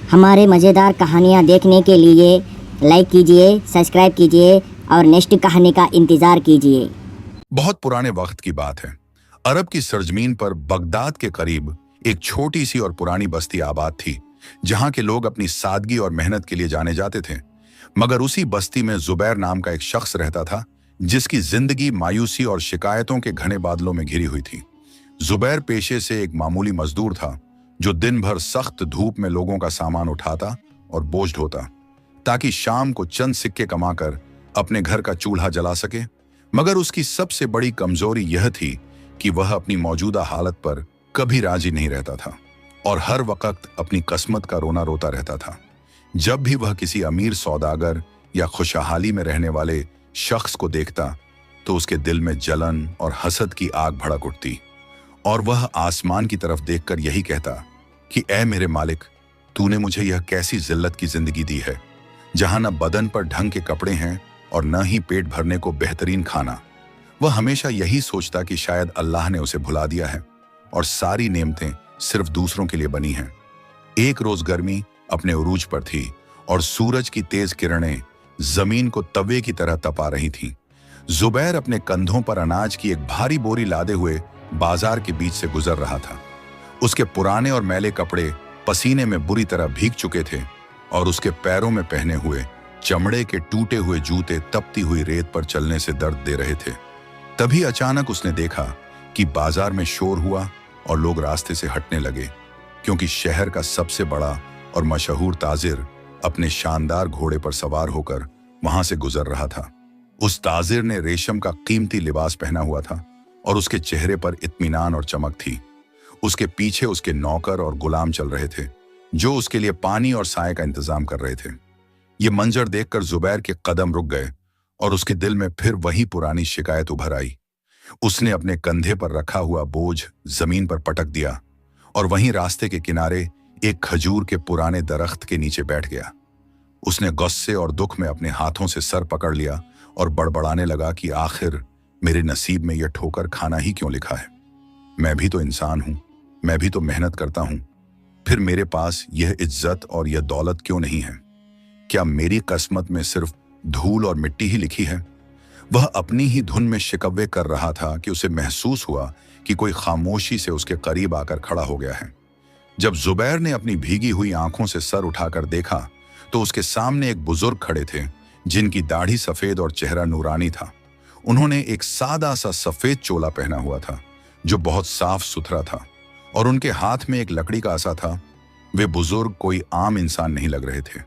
हमारे मज़ेदार कहानियाँ देखने के लिए लाइक कीजिए, सब्सक्राइब कीजिए और नेक्स्ट कहानी का इंतज़ार कीजिए। बहुत पुराने वक्त की बात है। अरब की सरजमीन पर बगदाद के करीब एक छोटी सी और पुरानी बस्ती आबाद थी, जहां के लोग अपनी सादगी और मेहनत के लिए जाने जाते थे। मगर उसी बस्ती में जुबैर नाम का एक शख्स रहता था, जिसकी जिंदगी मायूसी और शिकायतों के घने बादलों में घिरी हुई थी। जुबैर पेशे से एक मामूली मजदूर था, जो दिन भर सख्त धूप में लोगों का सामान उठाता और बोझ ढोता, ताकि शाम को चंद सिक्के कमाकर अपने घर का चूल्हा जला सके। मगर उसकी सबसे बड़ी कमजोरी यह थी कि वह अपनी मौजूदा हालत पर कभी राजी नहीं रहता था और हर वक्त अपनी किस्मत का रोना रोता रहता था। जब भी वह किसी अमीर सौदागर या खुशहाली में रहने वाले शख्स को देखता, तो उसके दिल में जलन और हसद की आग भड़क उठती और वह आसमान की तरफ देखकर यही कहता कि ऐ मेरे मालिक, तूने मुझे यह कैसी जिल्लत की जिंदगी दी है, जहां न बदन पर ढंग के कपड़े हैं और न ही पेट भरने को बेहतरीन खाना। वह हमेशा यही सोचता कि शायद अल्लाह ने उसे भुला दिया है और सारी नेमतें सिर्फ दूसरों के लिए बनी हैं। एक रोज गर्मी अपने उरूज पर थी और सूरज की तेज किरणें जमीन को तवे की तरह तपा रही थीं। जुबैर अपने कंधों पर अनाज की एक भारी बोरी लादे हुए बाजार के बीच से गुजर रहा था। उसके पुराने और मैले कपड़े पसीने में बुरी तरह भीग चुके थे और उसके पैरों में पहने हुए चमड़े के टूटे हुए जूते तपती हुई रेत पर चलने से दर्द दे रहे थे। तभी अचानक उसने देखा कि बाजार में शोर हुआ और लोग रास्ते से हटने लगे, क्योंकि शहर का सबसे बड़ा और मशहूर ताजिर अपने शानदार घोड़े पर सवार होकर वहां से गुजर रहा था। उस ताजिर ने रेशम का कीमती लिबास पहना हुआ था और उसके चेहरे पर इत्मीनान और चमक थी। उसके पीछे उसके नौकर और गुलाम चल रहे थे, जो उसके लिए पानी और साए का इंतजाम कर रहे थे। ये मंजर देखकर जुबैर के कदम रुक गए और उसके दिल में फिर वही पुरानी शिकायत उभर आई। उसने अपने कंधे पर रखा हुआ बोझ जमीन पर पटक दिया और वहीं रास्ते के किनारे एक खजूर के पुराने दरख्त के नीचे बैठ गया। उसने गुस्से और दुख में अपने हाथों से सर पकड़ लिया और बड़बड़ाने लगा कि आखिर मेरे नसीब में यह ठोकर खाना ही क्यों लिखा है। मैं भी तो इंसान हूं, मैं भी तो मेहनत करता हूं, फिर मेरे पास यह इज्जत और यह दौलत क्यों नहीं है? क्या मेरी किस्मत में सिर्फ धूल और मिट्टी ही लिखी है? वह अपनी ही धुन में शिकवे कर रहा था कि उसे महसूस हुआ कि कोई खामोशी से उसके करीब आकर खड़ा हो गया है। जब जुबैर ने अपनी भीगी हुई आंखों से सर उठाकर देखा, तो उसके सामने एक बुजुर्ग खड़े थे, जिनकी दाढ़ी सफेद और चेहरा नूरानी था। उन्होंने एक सादा सा सफेद चोला पहना हुआ था, जो बहुत साफ सुथरा था, और उनके हाथ में एक लकड़ी का आसा था। वे बुजुर्ग कोई आम इंसान नहीं लग रहे थे,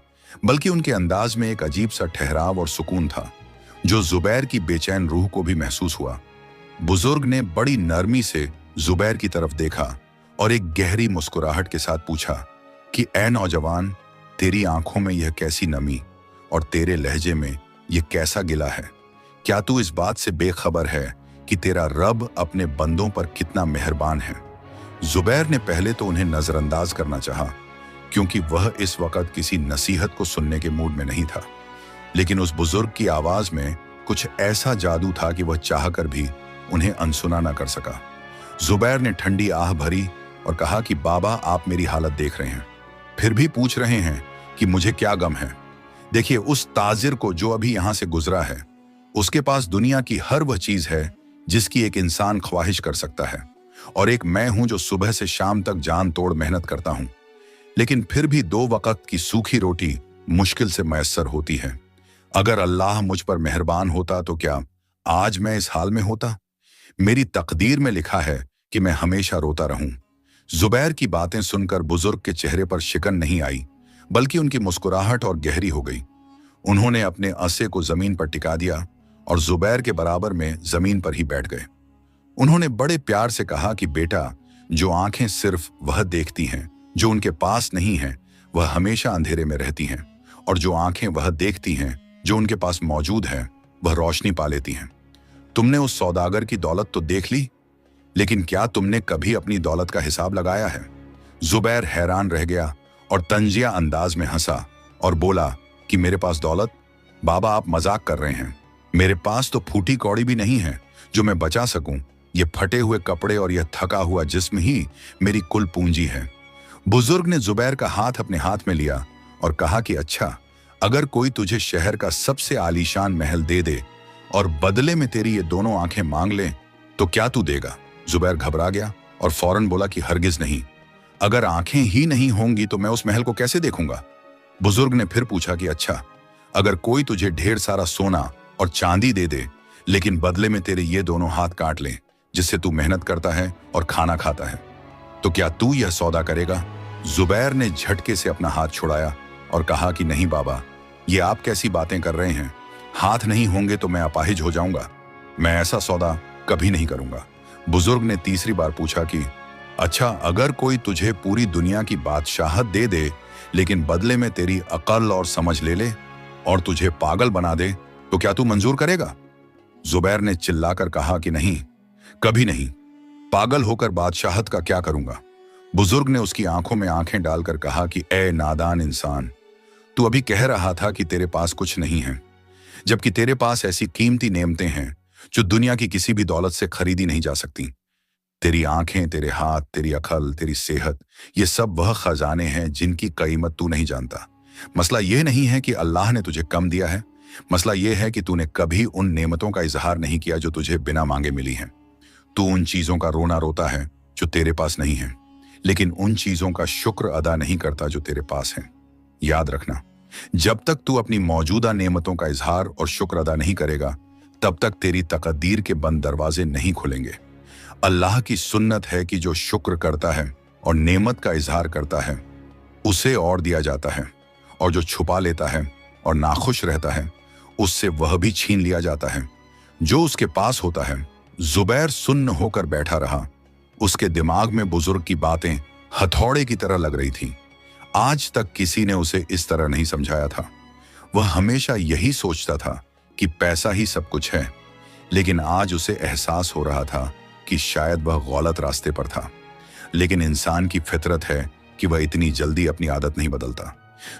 बल्कि उनके अंदाज में एक अजीब सा ठहराव और सुकून था, जो जुबैर की बेचैन रूह को भी महसूस हुआ। बुजुर्ग ने बड़ी नरमी से जुबैर की तरफ देखा और एक गहरी मुस्कुराहट के साथ पूछा कि ऐ नौजवान, तेरी आंखों में यह कैसी नमी और तेरे लहजे में यह कैसा गिला है? क्या तू इस बात से बेखबर है कि तेरा रब अपने बंदों पर कितना मेहरबान है? जुबैर ने पहले तो उन्हें नजरअंदाज करना चाहा, क्योंकि वह इस वक्त किसी नसीहत को सुनने के मूड में नहीं था। लेकिन उस बुजुर्ग की आवाज में कुछ ऐसा जादू था कि वह चाहकर भी उन्हें अनसुना न कर सका। जुबैर ने ठंडी आह भरी और कहा कि बाबा, आप मेरी हालत देख रहे हैं, फिर भी पूछ रहे हैं कि मुझे क्या गम है। देखिए, उस ताजिर को जो अभी यहां से गुजरा है, उसके पास दुनिया की हर वह चीज है जिसकी एक इंसान ख्वाहिश कर सकता है, और एक मैं हूं जो सुबह से शाम तक जान तोड़ मेहनत करता हूं, लेकिन फिर भी 2 वक्त की सूखी रोटी मुश्किल से मैसर होती है। अगर अल्लाह मुझ पर मेहरबान होता तो क्या आज मैं इस हाल में होता? मेरी तकदीर में लिखा है कि मैं हमेशा रोता रहूं। जुबैर की बातें सुनकर बुजुर्ग के चेहरे पर शिकन नहीं आई, बल्कि उनकी मुस्कुराहट और गहरी हो गई। उन्होंने अपने असे को जमीन पर टिका दिया और जुबैर के बराबर में जमीन पर ही बैठ गए। उन्होंने बड़े प्यार से कहा कि बेटा, जो आंखें सिर्फ वह देखती हैं जो उनके पास नहीं है, वह हमेशा अंधेरे में रहती हैं, और जो आंखें वह देखती हैं जो उनके पास मौजूद है, वह रोशनी पा लेती हैं। तुमने उस सौदागर की दौलत तो देख ली, लेकिन क्या तुमने कभी अपनी दौलत का हिसाब लगाया है? जुबैर हैरान रह गया और तंजिया अंदाज में हंसा और बोला कि मेरे पास दौलत? बाबा, आप मजाक कर रहे हैं। मेरे पास तो फूटी कौड़ी भी नहीं है जो मैं बचा सकूं। ये फटे हुए कपड़े और यह थका हुआ जिस्म ही मेरी कुल पूंजी है। बुजुर्ग ने जुबैर का हाथ अपने हाथ में लिया और कहा कि अच्छा, अगर कोई तुझे शहर का सबसे आलीशान महल दे दे और बदले में तेरी ये दोनों आंखें मांग ले तो क्या तू देगा? जुबैर घबरा गया और फौरन बोला कि हरगिज नहीं। अगर आंखें ही नहीं होंगी तो मैं उस महल को कैसे देखूंगा? बुजुर्ग ने फिर पूछा कि अच्छा, अगर कोई तुझे ढेर सारा सोना और चांदी दे दे लेकिन बदले में तेरे ये दोनों हाथ काट ले जिससे तू मेहनत करता है और खाना खाता है, तो क्या तू यह सौदा करेगा? जुबैर ने झटके से अपना हाथ छुड़ाया और कहा कि नहीं बाबा, ये आप कैसी बातें कर रहे हैं? हाथ नहीं होंगे तो मैं अपाहिज हो जाऊंगा। मैं ऐसा सौदा कभी नहीं करूंगा। बुजुर्ग ने तीसरी बार पूछा कि अच्छा, अगर कोई तुझे पूरी दुनिया की बादशाहत दे दे लेकिन बदले में तेरी अकल और समझ ले ले और तुझे पागल बना दे तो क्या तू मंजूर करेगा? जुबैर ने चिल्लाकर कहा कि नहीं, कभी नहीं। पागल होकर बादशाहत का क्या करूंगा? बुजुर्ग ने उसकी आंखों में आंखें डालकर कहा कि ए नादान इंसान, तू अभी कह रहा था कि तेरे पास कुछ नहीं है, जबकि तेरे पास ऐसी कीमती नेमतें हैं जो दुनिया की किसी भी दौलत से खरीदी नहीं जा सकती। तेरी आंखें, तेरे हाथ, तेरी अकल, तेरी सेहत, ये सब वह खजाने हैं जिनकी कीमत तू नहीं जानता। मसला यह नहीं है कि अल्लाह ने तुझे कम दिया है, मसला यह है कि तूने कभी उन नेमतों का इजहार नहीं किया जो तुझे बिना मांगे मिली हैं। तू उन चीजों का रोना रोता है जो तेरे पास नहीं है, लेकिन उन चीजों का शुक्र अदा नहीं करता जो तेरे पास है। याद रखना, जब तक तू अपनी मौजूदा नेमतों का इजहार और शुक्र अदा नहीं करेगा, तब तक तेरी तकदीर के बंद दरवाजे नहीं खुलेंगे। अल्लाह की सुन्नत है कि जो शुक्र करता है और नेमत का इजहार करता है उसे और दिया जाता है, और जो छुपा लेता है और नाखुश रहता है उससे वह भी छीन लिया जाता है जो उसके पास होता है। जुबैर सुन्न होकर बैठा रहा। उसके दिमाग में बुजुर्ग की बातें हथौड़े की तरह लग रही थीं। आज तक किसी ने उसे इस तरह नहीं समझाया था। वह हमेशा यही सोचता था कि पैसा ही सब कुछ है, लेकिन आज उसे एहसास हो रहा था कि शायद वह गलत रास्ते पर था। लेकिन इंसान की फितरत है कि वह इतनी जल्दी अपनी आदत नहीं बदलता।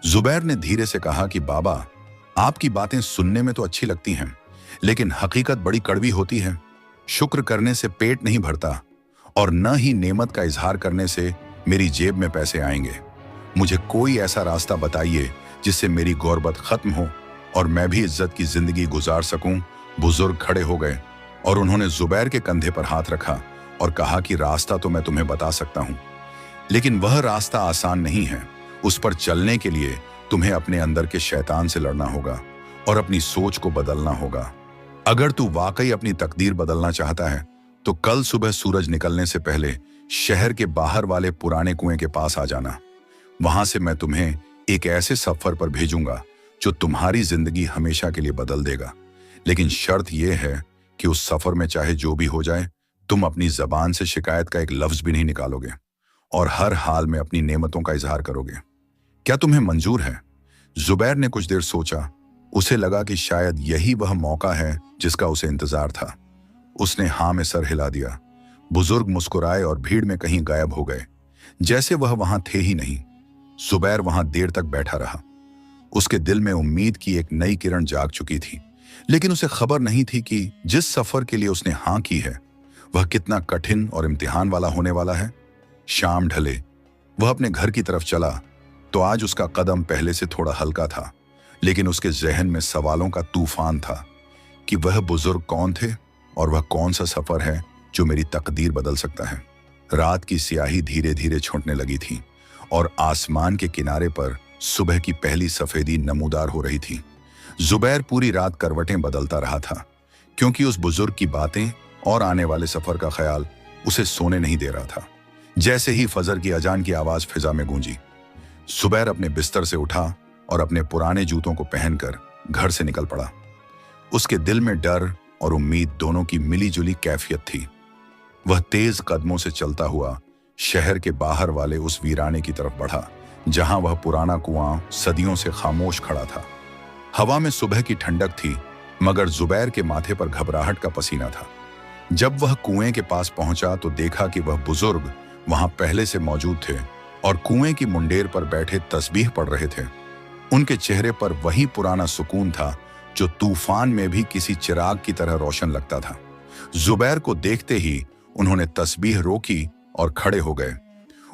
जुबैर ने धीरे से कहा कि बाबा, आपकी बातें सुनने में तो अच्छी लगती हैं, लेकिन हकीकत बड़ी कड़वी होती है। शुक्र करने से पेट नहीं भरता और न ही नेमत का इजहार करने से मेरी जेब में पैसे आएंगे। मुझे कोई ऐसा रास्ता बताइए जिससे मेरी गौरबत खत्म हो और मैं भी इज्जत की जिंदगी गुजार सकूं। बुजुर्ग खड़े हो गए और उन्होंने जुबैर के कंधे पर हाथ रखा और कहा कि रास्ता तो मैं तुम्हें बता सकता हूं, लेकिन वह रास्ता आसान नहीं है। उस पर चलने के लिए तुम्हें अपने अंदर के शैतान से लड़ना होगा और अपनी सोच को बदलना होगा। अगर तू वाकई अपनी तकदीर बदलना चाहता है तो कल सुबह सूरज निकलने से पहले शहर के बाहर वाले पुराने कुएं के पास आ जाना। वहां से मैं तुम्हें एक ऐसे सफर पर भेजूंगा जो तुम्हारी जिंदगी हमेशा के लिए बदल देगा। लेकिन शर्त यह है कि उस सफर में चाहे जो भी हो जाए, तुम अपनी जबान से शिकायत का एक लफ्ज भी नहीं निकालोगे और हर हाल में अपनी नेमतों का इजहार करोगे। क्या तुम्हें मंजूर है? जुबैर ने कुछ देर सोचा। उसे लगा कि शायद यही वह मौका है जिसका उसे इंतजार था। उसने हाँ में सर हिला दिया। बुजुर्ग मुस्कुराए और भीड़ में कहीं गायब हो गए, जैसे वह वहां थे ही नहीं। जुबैर वहां देर तक बैठा रहा। उसके दिल में उम्मीद की एक नई किरण जाग चुकी थी, लेकिन उसे खबर नहीं थी कि जिस सफर के लिए उसने हाँ की है वह कितना कठिन और इम्तिहान वाला होने वाला है। शाम ढले, वह अपने घर की तरफ चला तो आज उसका कदम पहले से थोड़ा हल्का था, लेकिन उसके जहन में सवालों का तूफान था कि वह बुजुर्ग कौन थे और वह कौन सा सफर है जो मेरी तकदीर बदल सकता है। रात की स्याही धीरे धीरे छूटने लगी थी और आसमान के किनारे पर सुबह की पहली सफेदी नमूदार हो रही थी। जुबैर पूरी रात करवटें बदलता रहा था, क्योंकि उस बुजुर्ग की बातें और आने वाले सफर का ख्याल उसे सोने नहीं दे रहा था। जैसे ही फजर की अजान की आवाज फिजा में गूंजी, जुबैर अपने बिस्तर से उठा और अपने पुराने जूतों को पहनकर घर से निकल पड़ा। उसके दिल में डर और उम्मीद दोनों की मिलीजुली कैफियत थी। वह तेज कदमों से चलता हुआ शहर के बाहर वाले उस वीराने की तरफ बढ़ा जहां वह पुराना कुआं सदियों से खामोश खड़ा था। हवा में सुबह की ठंडक थी, मगर जुबैर के माथे पर घबराहट का पसीना था। जब वह कुएं के पास पहुंचा तो देखा कि वह बुजुर्ग वहां पहले से मौजूद थे और कुएं की मुंडेर पर बैठे तस्बीह पढ़ रहे थे। उनके चेहरे पर वही पुराना सुकून था जो तूफान में भी किसी चिराग की तरह रोशन लगता था। जुबैर को देखते ही उन्होंने तस्बीह रोकी और खड़े हो गए।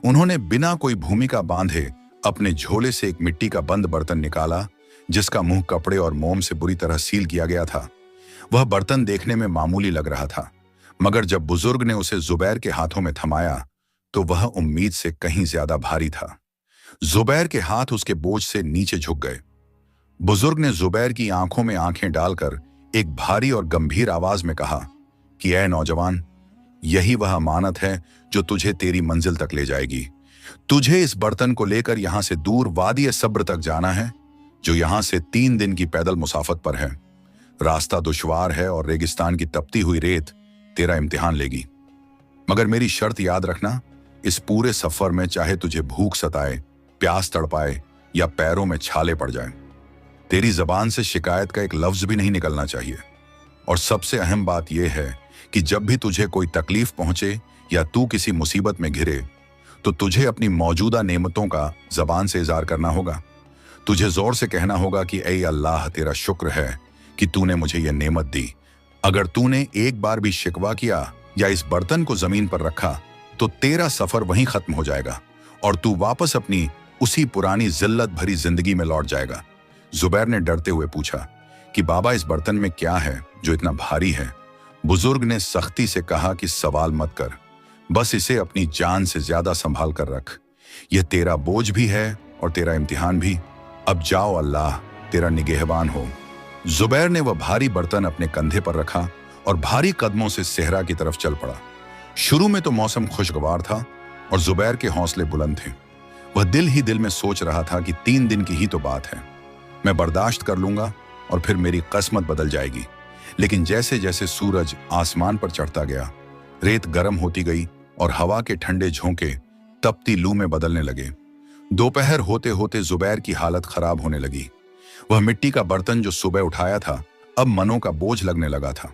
उन्होंने बिना कोई भूमिका बांधे अपने झोले से एक मिट्टी का बंद बर्तन निकाला, जिसका मुंह कपड़े और मोम से बुरी तरह सील किया गया था। वह बर्तन देखने में मामूली लग रहा था, मगर जब बुजुर्ग ने उसे जुबैर के हाथों में थमाया तो वह उम्मीद से कहीं ज्यादा भारी था। जुबैर के हाथ उसके बोझ से नीचे झुक गए। बुजुर्ग ने जुबैर की आंखों में आंखें डालकर एक भारी और गंभीर आवाज में कहा कि ऐ नौजवान, यही वह अमानत है जो तुझे तेरी मंजिल तक ले जाएगी। तुझे इस बर्तन को लेकर यहां से दूर वादी सब्र तक जाना है, जो यहां से 3 दिन की पैदल मुसाफत पर है। रास्ता दुश्वार है और रेगिस्तान की तपती हुई रेत तेरा इम्तिहान लेगी, मगर मेरी शर्त याद रखना, इस पूरे सफर में चाहे तुझे भूख सताए, प्यास तड़पाए या पैरों में छाले पड़ जाएं, तेरी जबान से शिकायत का एक लफ्ज भी नहीं निकलना चाहिए। और सबसे अहम बात यह है कि जब भी तुझे कोई तकलीफ पहुंचे या तू किसी मुसीबत में घिरे, तो तुझे अपनी मौजूदा नेमतों का जबान से इज़हार करना होगा। तुझे जोर से कहना होगा कि ऐ अल्लाह, तेरा शुक्र है कि तूने मुझे यह नेमत दी। अगर तूने एक बार भी शिकवा किया या इस बर्तन को जमीन पर रखा तो तेरा सफर वहीं खत्म हो जाएगा और तू वापस अपनी उसी पुरानी जिल्लत भरी जिंदगी में लौट जाएगा। जुबैर ने डरते हुए पूछा कि बाबा, इस बर्तन में क्या है जो इतना भारी है? बुजुर्ग ने सख्ती से कहा कि सवाल मत कर, बस इसे अपनी जान से ज्यादा संभाल कर रख। यह तेरा बोझ भी है और तेरा इम्तिहान भी। अब जाओ, अल्लाह तेरा निगहबान हो। जुबैर ने वह भारी बर्तन अपने कंधे पर रखा और भारी कदमों से सेहरा की तरफ चल पड़ा। शुरू में तो मौसम खुशगवार था और जुबैर के हौसले बुलंद थे। वह दिल ही दिल में सोच रहा था कि 3 दिन की ही तो बात है, मैं बर्दाश्त कर लूंगा और फिर मेरी किस्मत बदल जाएगी। लेकिन जैसे जैसे सूरज आसमान पर चढ़ता गया, रेत गर्म होती गई और हवा के ठंडे झोंके तपती लू में बदलने लगे। दोपहर होते होते जुबैर की हालत खराब होने लगी। वह मिट्टी का बर्तन जो सुबह उठाया था अब मनों का बोझ लगने लगा था।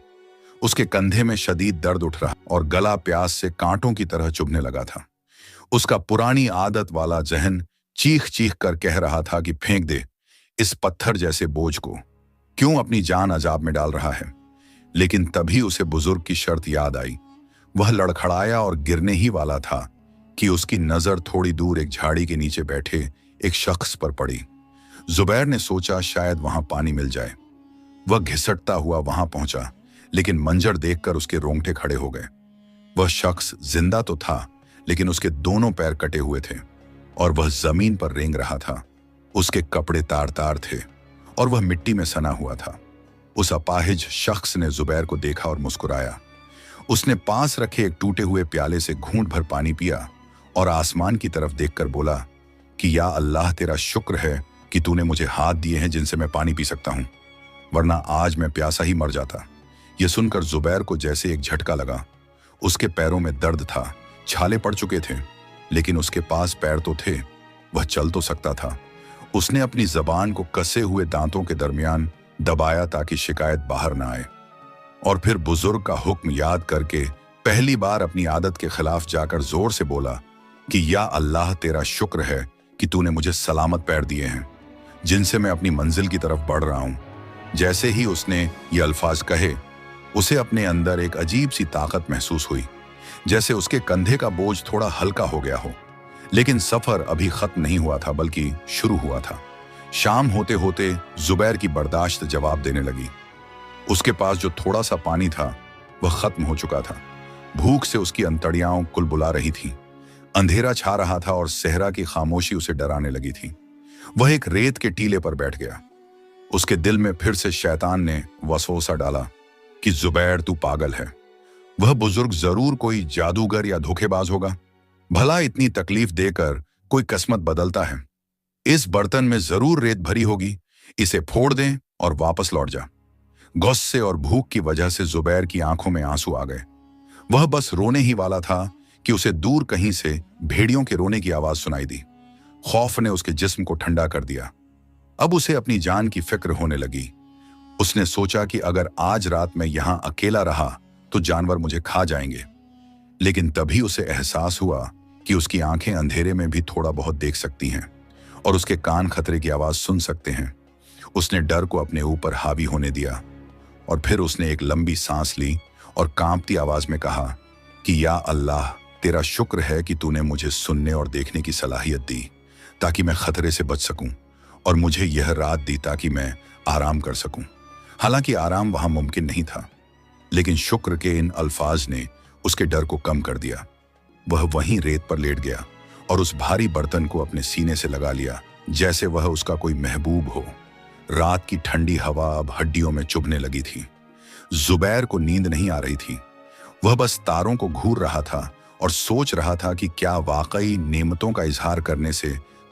उसके कंधे में शदीद दर्द उठ रहा और गला प्यास से कांटों की तरह चुभने लगा था। उसका पुरानी आदत वाला जहन चीख चीख कर कह रहा था कि फेंक दे इस पत्थर जैसे बोझ को, क्यों अपनी जान अजाब में डाल रहा है। लेकिन तभी उसे बुजुर्ग की शर्त याद आई। वह लड़खड़ाया और गिरने ही वाला था कि उसकी नजर थोड़ी दूर एक झाड़ी के नीचे बैठे एक शख्स पर पड़ी। जुबैर ने सोचा शायद वहां पानी मिल जाए। वह घिसटता हुआ वहां पहुंचा, लेकिन मंजर देखकर उसके रोंगटे खड़े हो गए। वह शख्स जिंदा तो था, लेकिन उसके दोनों पैर कटे हुए थे और वह जमीन पर रेंग रहा था। उसके कपड़े तार तार थे और वह मिट्टी में सना हुआ था। उस अपाहिज शख्स ने जुबैर को देखा और मुस्कुराया। उसने पास रखे एक टूटे हुए प्याले से घूंट भर पानी पिया और आसमान की तरफ देखकर बोला कि या अल्लाह, तेरा शुक्र है कि तूने मुझे हाथ दिए हैं जिनसे मैं पानी पी सकता हूं, वरना आज मैं प्यासा ही मर जाता। यह सुनकर जुबैर को जैसे एक झटका लगा। उसके पैरों में दर्द था, छाले पड़ चुके थे, लेकिन उसके पास पैर तो थे, वह चल तो सकता था। उसने अपनी जबान को कसे हुए दांतों के दरमियान दबाया ताकि शिकायत बाहर ना आए, और फिर बुजुर्ग का हुक्म याद करके पहली बार अपनी आदत के खिलाफ जाकर जोर से बोला कि या अल्लाह, तेरा शुक्र है कि तूने मुझे सलामत पैर दिए हैं जिनसे मैं अपनी मंजिल की तरफ बढ़ रहा हूं। जैसे ही उसने ये अल्फाज कहे, उसे अपने अंदर एक अजीब सी ताकत महसूस हुई, जैसे उसके कंधे का बोझ थोड़ा हल्का हो गया हो। लेकिन सफर अभी खत्म नहीं हुआ था, बल्कि शुरू हुआ था। शाम होते होते जुबैर की बर्दाश्त जवाब देने लगी। उसके पास जो थोड़ा सा पानी था वह खत्म हो चुका था। भूख से उसकी अंतड़ियां कुलबुला रही थीं। अंधेरा छा रहा था और सेहरा की खामोशी उसे डराने लगी थी। वह एक रेत के टीले पर बैठ गया। उसके दिल में फिर से शैतान ने वसवसा डाला कि जुबैर, तू पागल है। वह बुजुर्ग जरूर कोई जादूगर या धोखेबाज होगा। भला इतनी तकलीफ देकर कोई किस्मत बदलता है? इस बर्तन में जरूर रेत भरी होगी, इसे फोड़ दें और वापस लौट जा। गुस्से और भूख की वजह से जुबैर की आंखों में आंसू आ गए। वह बस रोने ही वाला था कि उसे दूर कहीं से भेड़ियों के रोने की आवाज सुनाई दी। खौफ ने उसके जिस्म को ठंडा कर दिया। अब उसे अपनी जान की फिक्र होने लगी। उसने सोचा कि अगर आज रात मैं यहां अकेला रहा तो जानवर मुझे खा जाएंगे। लेकिन तभी उसे एहसास हुआ कि उसकी आंखें अंधेरे में भी थोड़ा बहुत देख सकती हैं और उसके कान खतरे की आवाज सुन सकते हैं। उसने डर को अपने ऊपर हावी होने दिया और फिर उसने एक लंबी सांस ली और कांपती आवाज में कहा कि या अल्लाह, तेरा शुक्र है कि तूने मुझे सुनने और देखने की सलाहियत दी ताकि मैं खतरे से बच सकूं, और मुझे यह रात दी ताकि मैं आराम कर सकूं। हालांकि आराम वहां मुमकिन नहीं था, लेकिन शुक्र के इन अल्फाज ने उसके डर को कम कर दिया। वह वहीं रेत पर लेट गया और उस भारी बर्तन को अपने सीने से लगा लिया, जैसे वह उसका कोई महबूब हो। रात की ठंडी हवा अब हड्डियों में चुभने लगी थी। जुबैर को नींद नहीं आ रही थी। वह बस तारों को घूर रहा था और सोच रहा था कि क्या वाकई नेमतों का इजहार करने से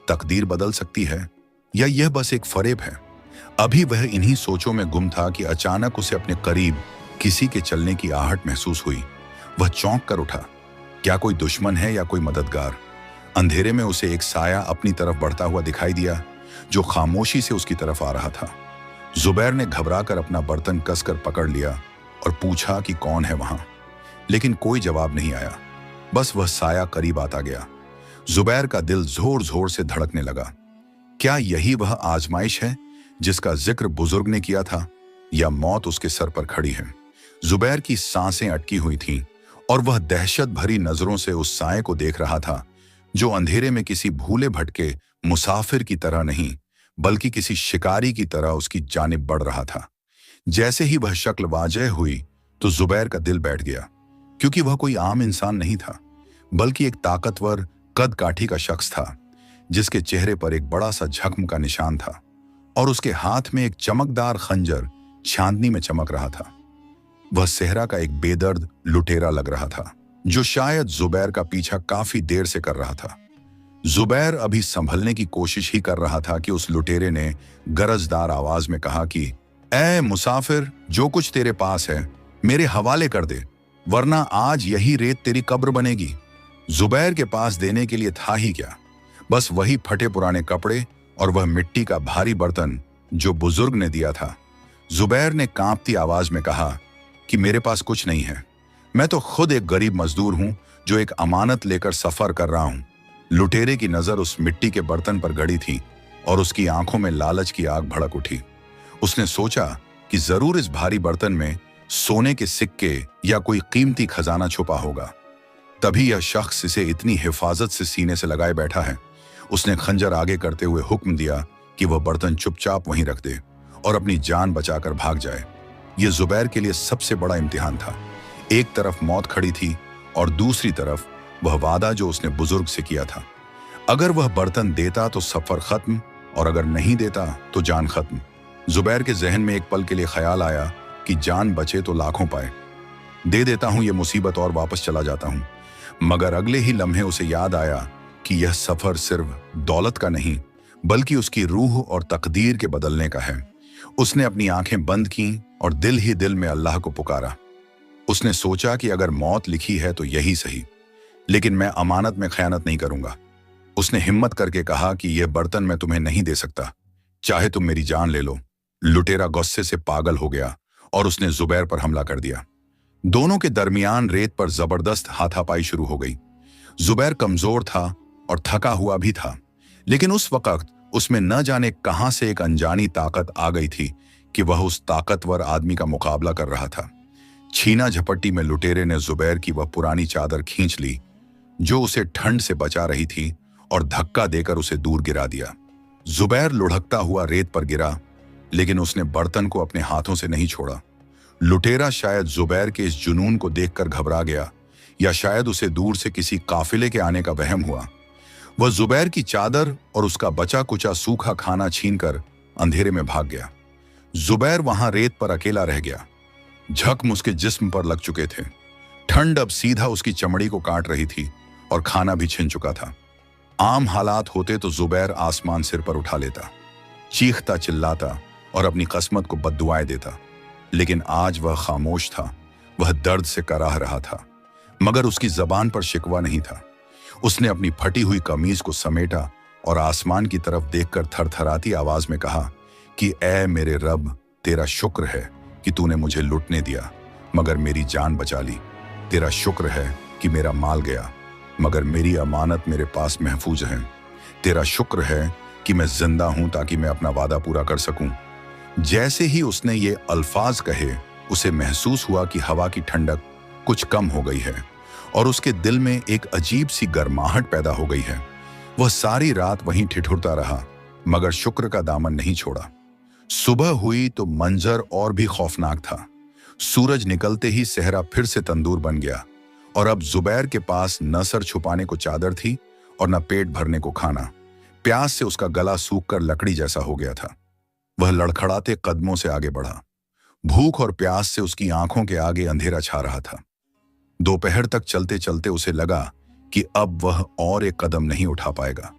तकदीर बदल सकती है, या यह बस एक फरेब है। अभी वह इन्हीं सोचों में गुम था कि अचानक उसे अपने करीब किसी के चलने की आहट महसूस हुई। वह चौंक कर उठा। क्या कोई दुश्मन है या कोई मददगार? अंधेरे में उसे एक साया अपनी तरफ बढ़ता हुआ दिखाई दिया, जो खामोशी से उसकी तरफ आ रहा था। जुबैर ने घबराकर अपना बर्तन कसकर पकड़ लिया और पूछा कि कौन है वहां, लेकिन कोई जवाब नहीं आया। बस वह साया करीब आता गया। जुबैर का दिल जोर जोर से धड़कने लगा। क्या यही वह आजमाइश है जिसका जिक्र बुजुर्ग ने किया था, या मौत उसके सर पर खड़ी है? जुबैर की सांसें अटकी हुई थीं और वह दहशत भरी नजरों से उस साए को देख रहा था, जो अंधेरे में किसी भूले भटके मुसाफिर की तरह नहीं, बल्कि किसी शिकारी की तरह उसकी जानिब बढ़ रहा था। जैसे ही वह शक्ल वाजह हुई तो जुबैर का दिल बैठ गया, क्योंकि वह कोई आम इंसान नहीं था, बल्कि एक ताकतवर कद काठी का शख्स था, जिसके चेहरे पर एक बड़ा सा जख्म का निशान था और उसके हाथ में एक चमकदार खंजर चांदनी में चमक रहा था। वह सेहरा का एक बेदर्द लुटेरा लग रहा था, जो शायद जुबैर का पीछा काफी देर से कर रहा था। जुबैर अभी संभलने की कोशिश ही कर रहा था कि उस लुटेरे ने गरजदार आवाज में कहा कि ए मुसाफिर, जो कुछ तेरे पास है मेरे हवाले कर दे, वरना आज यही रेत तेरी कब्र बनेगी। जुबैर के पास देने के लिए था ही क्या, बस वही फटे पुराने कपड़े और वह मिट्टी का भारी बर्तन जो बुजुर्ग ने दिया था। जुबैर ने कांपती आवाज में कहा कि मेरे पास कुछ नहीं है, मैं तो खुद एक गरीब मजदूर हूं जो एक अमानत लेकर सफर कर रहा हूं। लुटेरे की नजर उस मिट्टी के बर्तन पर गड़ी थी और उसकी आंखों में लालच की आग भड़क उठी। उसने सोचा कि जरूर इस भारी बर्तन में सोने के सिक्के या कोई कीमती खजाना छुपा होगा, तभी यह शख्स इसे इतनी हिफाजत से सीने से लगाए बैठा है। उसने खंजर आगे करते हुए हुक्म दिया कि वह बर्तन चुपचाप वहीं रख दे और अपनी जान बचाकर भाग जाए। यह जुबैर के लिए सबसे बड़ा इम्तिहान था। एक तरफ मौत खड़ी थी और दूसरी तरफ वह वादा जो उसने बुजुर्ग से किया था। अगर वह बर्तन देता तो सफर खत्म, और अगर नहीं देता तो जान खत्म। जुबैर के जहन में एक पल के लिए ख्याल आया कि जान बचे तो लाखों पाए, दे देता हूं ये मुसीबत और वापस चला जाता हूं। मगर अगले ही लम्हे उसे याद आया कि यह सफर सिर्फ दौलत का नहीं, बल्कि उसकी रूह और तकदीर के बदलने का है। उसने अपनी आंखें बंद की और दिल ही दिल में अल्लाह को पुकारा। उसने सोचा कि अगर मौत लिखी है तो यही सही, लेकिन मैं अमानत में खयानत नहीं करूंगा। उसने हिम्मत करके कहा कि यह बर्तन मैं तुम्हें नहीं दे सकता, चाहे तुम मेरी जान ले लो। लुटेरा गुस्से से पागल हो गया और उसने जुबैर पर हमला कर दिया। दोनों के दरमियान रेत पर जबरदस्त हाथापाई शुरू हो गई। जुबैर कमजोर था और थका हुआ भी था, लेकिन उस वक्त उसमें न जाने कहां से एक अनजानी ताकत आ गई थी कि वह उस ताकतवर आदमी का मुकाबला कर रहा था। छीना झपट्टी में लुटेरे ने जुबैर की वह पुरानी चादर खींच ली जो उसे ठंड से बचा रही थी और धक्का देकर उसे दूर गिरा दिया। जुबैर लुढ़कता हुआ रेत पर गिरा, लेकिन उसने बर्तन को अपने हाथों से नहीं छोड़ा। लुटेरा शायद जुबैर के इस जुनून को देखकर घबरा गया, या शायद उसे दूर से किसी काफिले के आने का वहम हुआ। वह जुबैर की चादर और उसका बचा कुचा सूखा खाना छीनकर अंधेरे में भाग गया। जुबैर वहां रेत पर अकेला रह गया। जख्म उसके जिस्म पर लग चुके थे। ठंड अब सीधा उसकी चमड़ी को काट रही थी और खाना भी छिन चुका था। आम हालात होते तो जुबैर आसमान सिर पर उठा लेता, चीखता चिल्लाता और अपनी किस्मत को बद्दुआएं देता, लेकिन आज वह खामोश था। वह दर्द से कराह रहा था, मगर उसकी जबान पर शिकवा नहीं था। उसने अपनी फटी हुई कमीज को समेटा और आसमान की तरफ देखकर थरथराती आवाज में कहा कि ऐ मेरे रब, तेरा शुक्र है कि तूने मुझे लुटने दिया मगर मेरी जान बचा ली। तेरा शुक्र है कि मेरा माल गया मगर मेरी अमानत मेरे पास महफूज है। तेरा शुक्र है कि मैं जिंदा हूं ताकि मैं अपना वादा पूरा कर सकूं। जैसे ही उसने ये अल्फाज कहे, उसे महसूस हुआ कि हवा की ठंडक कुछ कम हो गई है और उसके दिल में एक अजीब सी गर्माहट पैदा हो गई है। वह सारी रात वहीं ठिठुरता रहा, मगर शुक्र का दामन नहीं छोड़ा। सुबह हुई तो मंजर और भी खौफनाक था। सूरज निकलते ही सहरा फिर से तंदूर बन गया और अब जुबैर के पास न सर छुपाने को चादर थी और न पेट भरने को खाना। प्यास से उसका गला सूखकर लकड़ी जैसा हो गया था। वह लड़खड़ाते कदमों से आगे बढ़ा। भूख और प्यास से उसकी आंखों के आगे अंधेरा छा रहा था। दोपहर तक चलते चलते उसे लगा कि अब वह और एक कदम नहीं उठा पाएगा।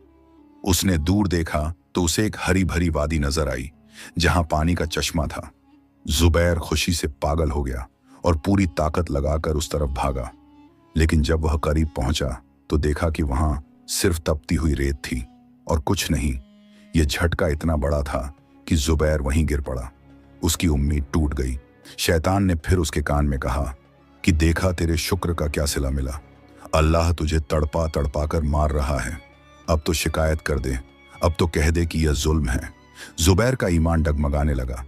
उसने दूर देखा तो उसे एक हरी भरी वादी नजर आई जहां पानी का चश्मा था। जुबैर खुशी से पागल हो गया और पूरी ताकत लगाकर उस तरफ भागा, लेकिन जब वह करीब पहुंचा तो देखा कि वहां सिर्फ तपती हुई रेत थी और कुछ नहीं। यह झटका इतना बड़ा था कि जुबैर वहीं गिर पड़ा। उसकी उम्मीद टूट गई। शैतान ने फिर उसके कान में कहा कि देखा तेरे शुक्र का क्या सिला मिला। अल्लाह तुझे तड़पा तड़पा कर मार रहा है। अब तो शिकायत कर दे, अब तो कह दे कि यह जुल्म है। जुबैर का ईमान डगमगाने लगा।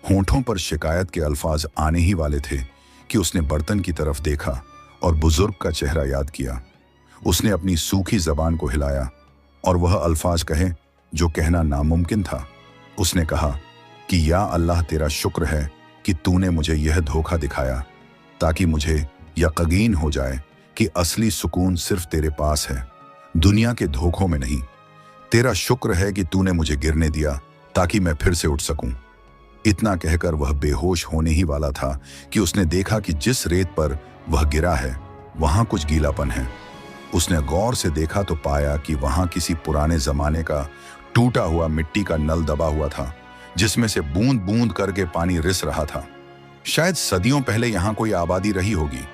होंठों पर शिकायत के अल्फाज आने ही वाले थे कि उसने बर्तन की तरफ देखा और बुजुर्ग का चेहरा याद किया। उसने अपनी सूखी जबान को हिलाया और वह अल्फाज कहे जो कहना नामुमकिन था। उसने कहा कि या अल्लाह तेरा शुक्र है कि तूने मुझे यह धोखा दिखाया ताकि मुझे यकीन हो जाए कि असली सुकून सिर्फ तेरे पास है, दुनिया के धोखों में नहीं। तेरा शुक्र है कि तूने मुझे गिरने दिया ताकि मैं फिर से उठ सकूं। इतना कहकर वह बेहोश होने ही वाला था कि उसने देखा कि जिस रेत पर वह गिरा है वहां कुछ गीलापन है। उसने गौर से देखा तो पाया कि वहां किसी पुराने जमाने का टूटा हुआ मिट्टी का नल दबा हुआ था जिसमें से बूंद बूंद करके पानी रिस रहा था। शायद सदियों पहले यहां कोई आबादी रही होगी।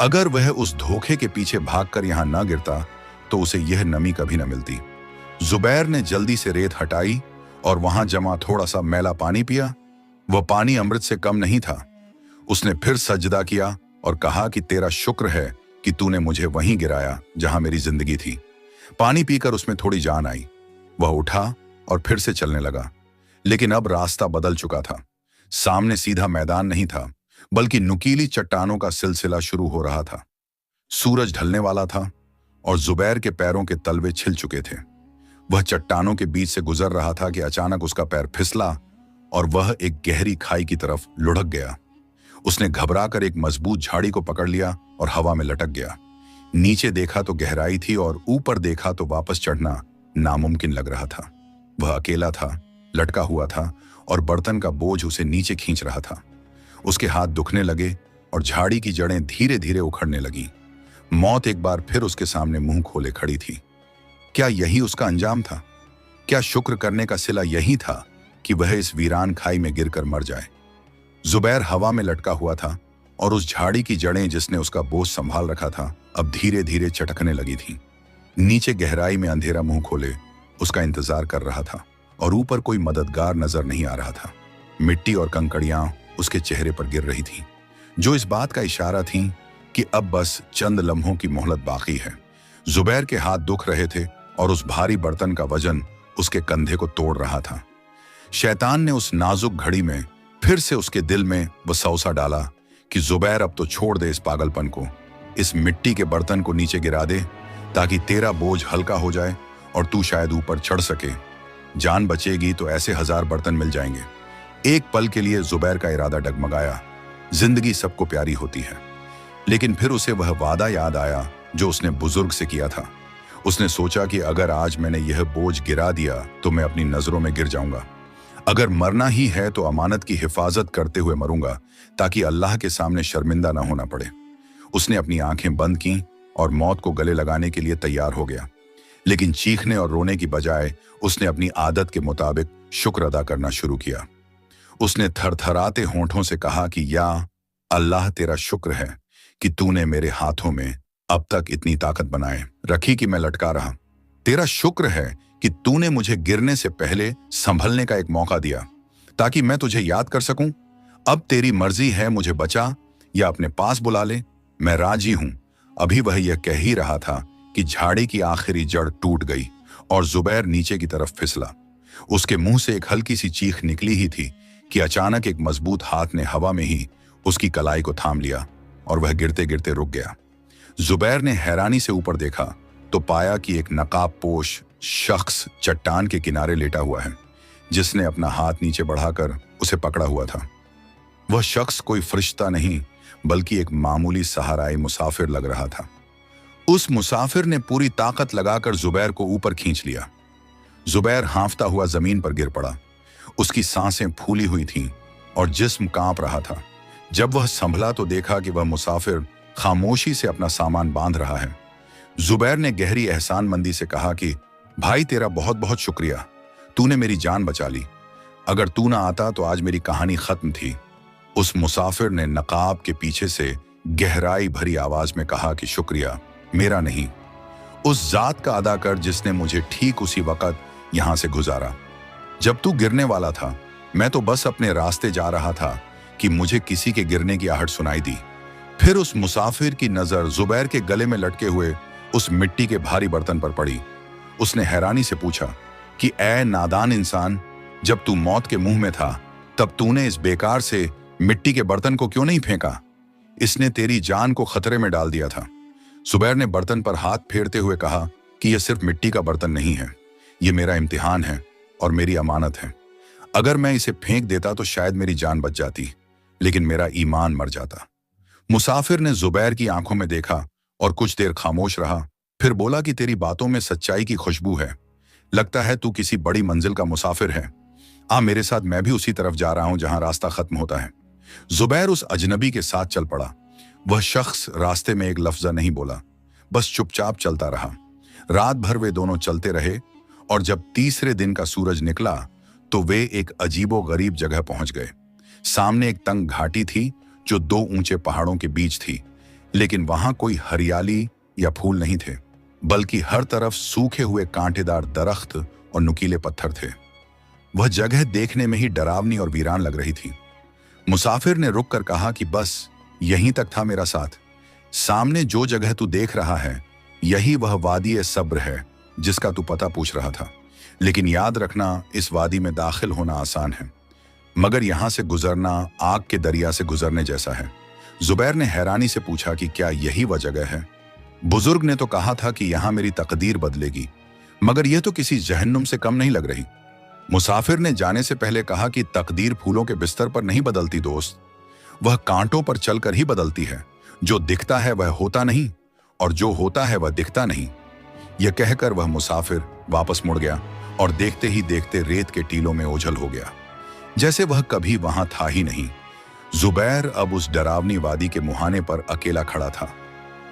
अगर वह उस धोखे के पीछे भागकर यहां न गिरता तो उसे यह नमी कभी न मिलती। जुबैर ने जल्दी से रेत हटाई और वहां जमा थोड़ा सा मैला पानी पिया। वह पानी अमृत से कम नहीं था। उसने फिर सजदा किया और कहा कि तेरा शुक्र है कि तूने मुझे वहीं गिराया जहां मेरी जिंदगी थी। पानी पीकर उसमें थोड़ी जान आई। वह उठा और फिर से चलने लगा, लेकिन अब रास्ता बदल चुका था। सामने सीधा मैदान नहीं था, बल्कि नुकीली चट्टानों का सिलसिला शुरू हो रहा था। सूरज ढलने वाला था और जुबैर के पैरों के तलवे छिल चुके थे। वह चट्टानों के बीच से गुजर रहा था कि अचानक उसका पैर फिसला और वह एक गहरी खाई की तरफ लुढ़क गया। उसने घबराकर एक मजबूत झाड़ी को पकड़ लिया और हवा में लटक गया। नीचे देखा तो गहराई थी और ऊपर देखा तो वापस चढ़ना नामुमकिन लग रहा था। वह अकेला था, लटका हुआ था और बर्तन का बोझ उसे नीचे खींच रहा था। उसके हाथ दुखने लगे और झाड़ी की जड़ें धीरे धीरे उखड़ने लगीं। मौत एक बार फिर उसके सामने मुंह खोले खड़ी थी। क्या यही उसका अंजाम था? क्या शुक्र करने का सिला यही था कि वह इस वीरान खाई में गिरकर मर जाए? जुबैर हवा में लटका हुआ था और उस झाड़ी की जड़ें जिसने उसका बोझ संभाल रखा था अब धीरे धीरे चटकने लगी थीं। नीचे गहराई में अंधेरा मुंह खोले उसका इंतजार कर रहा था और ऊपर कोई मददगार नजर नहीं आ रहा था। मिट्टी और कंकड़ियां उसके चेहरे पर गिर रही थीं, जो इस बात का इशारा थीं कि अब बस चंद लम्हों की मोहलत बाकी है। जुबैर के हाथ दुख रहे थे और उस भारी बर्तन का वजन उसके कंधे को तोड़ रहा था। शैतान ने उस नाजुक घड़ी में फिर से उसके दिल में वसौसा डाला कि जुबैर अब तो छोड़ दे इस पागलपन को, इस मिट्टी के बर्तन को नीचे गिरा दे ताकि तेरा बोझ हल्का हो जाए और तू शायद ऊपर चढ़ सके। जान बचेगी तो ऐसे 1000 बर्तन मिल जाएंगे। एक पल के लिए जुबैर का इरादा डगमगाया। जिंदगी सबको प्यारी होती है, लेकिन फिर उसे वह वादा याद आया जो उसने बुजुर्ग से किया था। उसने सोचा कि अगर आज मैंने यह बोझ गिरा दिया तो मैं अपनी नजरों में गिर जाऊंगा। अगर मरना ही है तो अमानत की हिफाजत करते हुए मरूंगा ताकि अल्लाह के सामने शर्मिंदा ना होना पड़े। उसने अपनी आंखें बंद की और मौत को गले लगाने के लिए तैयार हो गया, लेकिन चीखने और रोने की बजाय उसने अपनी आदत के मुताबिक शुक्र अदा करना शुरू किया। उसने थरथराते होंठों से कहा कि या अल्लाह तेरा शुक्र है कि तूने मेरे हाथों में अब तक इतनी ताकत बनाए रखी कि मैं लटका रहा। तेरा शुक्र है कि तूने मुझे गिरने से पहले संभलने का एक मौका दिया ताकि मैं तुझे याद कर सकूं। अब तेरी मर्जी है, मुझे बचा या अपने पास बुला ले, मैं राजी हूं। अभी वह यह कह ही रहा था कि झाड़ी की आखिरी जड़ टूट गई और जुबैर नीचे की तरफ फिसला। उसके मुंह से एक हल्की सी चीख निकली ही थी कि अचानक एक मजबूत हाथ ने हवा में ही उसकी कलाई को थाम लिया और वह गिरते गिरते रुक गया। जुबैर ने हैरानी से ऊपर देखा तो पाया कि एक नकाबपोश शख्स चट्टान के किनारे लेटा हुआ है, जिसने अपना हाथ नीचे बढ़ाकर उसे पकड़ा हुआ था। वह शख्स कोई फरिश्ता नहीं बल्कि एक मामूली सहाराई मुसाफिर लग रहा था। उस मुसाफिर ने पूरी ताकत लगाकर जुबैर को ऊपर खींच लिया। जुबैर हांफता हुआ जमीन पर गिर पड़ा। उसकी सांसें फूली हुई थीं और जिस्म कांप रहा था। जब वह संभला तो देखा कि वह मुसाफिर खामोशी से अपना सामान बांध रहा है। जुबैर ने गहरी एहसानमंदी से कहा कि भाई, तेरा बहुत बहुत शुक्रिया, तूने मेरी जान बचा ली। अगर तू ना आता तो आज मेरी कहानी खत्म थी। उस मुसाफिर ने नकाब के पीछे से गहराई भरी आवाज में कहा कि शुक्रिया मेरा नहीं, उस जात का अदा कर जिसने मुझे ठीक उसी वक्त यहां से गुजारा। जब तू गिरने वाला था, मैं तो बस अपने रास्ते जा रहा था कि मुझे किसी के गिरने की आहट सुनाई दी। फिर उस मुसाफिर की नजर जुबैर के गले में लटके हुए उस मिट्टी के भारी बर्तन पर पड़ी। उसने हैरानी से पूछा कि ऐ नादान इंसान, जब तू मौत के मुंह में था तब तूने इस बेकार से मिट्टी के बर्तन को क्यों नहीं फेंका? इसने तेरी जान को खतरे में डाल दिया था। जुबैर ने बर्तन पर हाथ फेरते हुए कहा कि यह सिर्फ मिट्टी का बर्तन नहीं है, यह मेरा इम्तिहान है और मेरी अमानत है। अगर मैं इसे फेंक देता तो शायद मेरी जान बच जाती, लेकिन मेरा ईमान मर जाता। मुसाफिर ने जुबैर की आंखों में देखा और कुछ देर खामोश रहा, फिर बोला कि तेरी बातों में सच्चाई की खुशबू है। लगता है तू किसी बड़ी मंजिल का मुसाफिर है। आ मेरे साथ, मैं भी उसी तरफ जा रहा हूं जहां रास्ता खत्म होता है। जुबैर उस अजनबी के साथ चल पड़ा। वह शख्स रास्ते में एक लफ्जा नहीं बोला, बस चुपचाप चलता रहा। रात भर वे दोनों चलते रहे और जब तीसरे दिन का सूरज निकला तो वे एक अजीबो गरीब जगह पहुंच गए। सामने एक तंग घाटी थी जो दो ऊंचे पहाड़ों के बीच थी, लेकिन वहां कोई हरियाली या फूल नहीं थे, बल्कि हर तरफ सूखे हुए कांटेदार दरख्त और नुकीले पत्थर थे। वह जगह देखने में ही डरावनी और वीरान लग रही थी। मुसाफिर ने रुक कर कहा कि बस यहीं तक था मेरा साथ। सामने जो जगह तू देख रहा है, यही वह वादी सब्र है जिसका तू पता पूछ रहा था। लेकिन याद रखना, इस वादी में दाखिल होना आसान है, मगर यहां से गुजरना आग के दरिया से गुजरने जैसा है। जुबैर ने हैरानी से पूछा कि क्या यही वह जगह है? बुजुर्ग ने तो कहा था कि यहां मेरी तकदीर बदलेगी, मगर यह तो किसी जहन्नुम से कम नहीं लग रही। मुसाफिर ने जाने से पहले कहा कि तकदीर फूलों के बिस्तर पर नहीं बदलती दोस्त, वह कांटों पर चलकर ही बदलती है। जो दिखता है वह होता नहीं और जो होता है वह दिखता नहीं। यह कहकर वह मुसाफिर वापस मुड़ गया और देखते ही देखते रेत के टीलों में ओझल हो गया, जैसे वह कभी वहां था ही नहीं। जुबैर अब उस डरावनी वादी के मुहाने पर अकेला खड़ा था।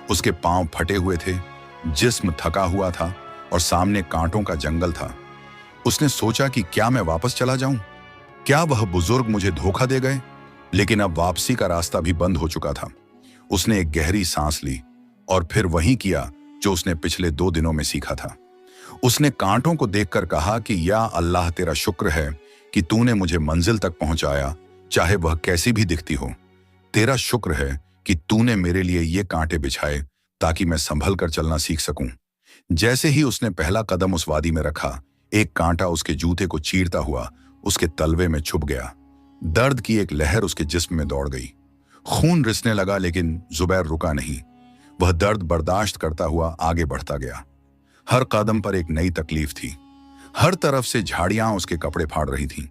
उसके पांव फटे हुए थे, जिस्म थका हुआ था और सामने कांटों का जंगल था। उसने सोचा कि क्या मैं वापस चला जाऊं? क्या वह बुजुर्ग मुझे धोखा दे गए? लेकिन अब वापसी का रास्ता भी बंद हो चुका था। उसने एक गहरी सांस ली और फिर वही किया जो उसने पिछले 2 दिनों में सीखा था। उसने कांटों को देखकर कहा कि या अल्लाह, तेरा शुक्र है कि तूने मुझे मंजिल तक पहुंचाया, चाहे वह कैसी भी दिखती हो। तेरा शुक्र है कि तूने मेरे लिए ये कांटे बिछाए ताकि मैं संभल कर चलना सीख सकूं। जैसे ही उसने पहला कदम उस वादी में रखा, एक कांटा उसके जूते को चीरता हुआ उसके तलवे में छुप गया। दर्द की एक लहर उसके जिस्म में दौड़ गई। खून रिसने लगा, लेकिन जुबैर रुका नहीं। वह दर्द बर्दाश्त करता हुआ आगे बढ़ता गया। हर कदम पर एक नई तकलीफ थी। हर तरफ से झाड़ियां उसके कपड़े फाड़ रही थीं।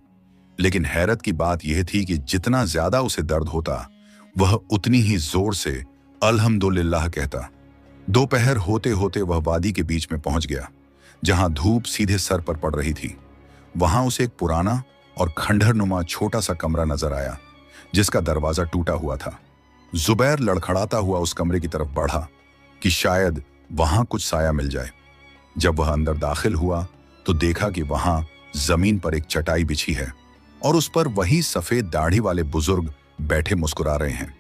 लेकिन हैरत की बात यह थी कि जितना ज्यादा उसे दर्द होता, वह उतनी ही जोर से अल्हम्दुलिल्लाह कहता। दोपहर होते होते वह वादी के बीच में पहुंच गया, जहां धूप सीधे सर पर पड़ रही थी। वहां उसे एक पुराना और खंडहरनुमा छोटा सा कमरा नजर आया, जिसका दरवाजा टूटा हुआ था। जुबैर लड़खड़ाता हुआ उस कमरे की तरफ बढ़ा कि शायद वहां कुछ साया मिल जाए। जब वह अंदर दाखिल हुआ तो देखा कि वहां जमीन पर एक चटाई बिछी है और उस पर वही सफेद दाढ़ी वाले बुजुर्ग बैठे मुस्कुरा रहे हैं,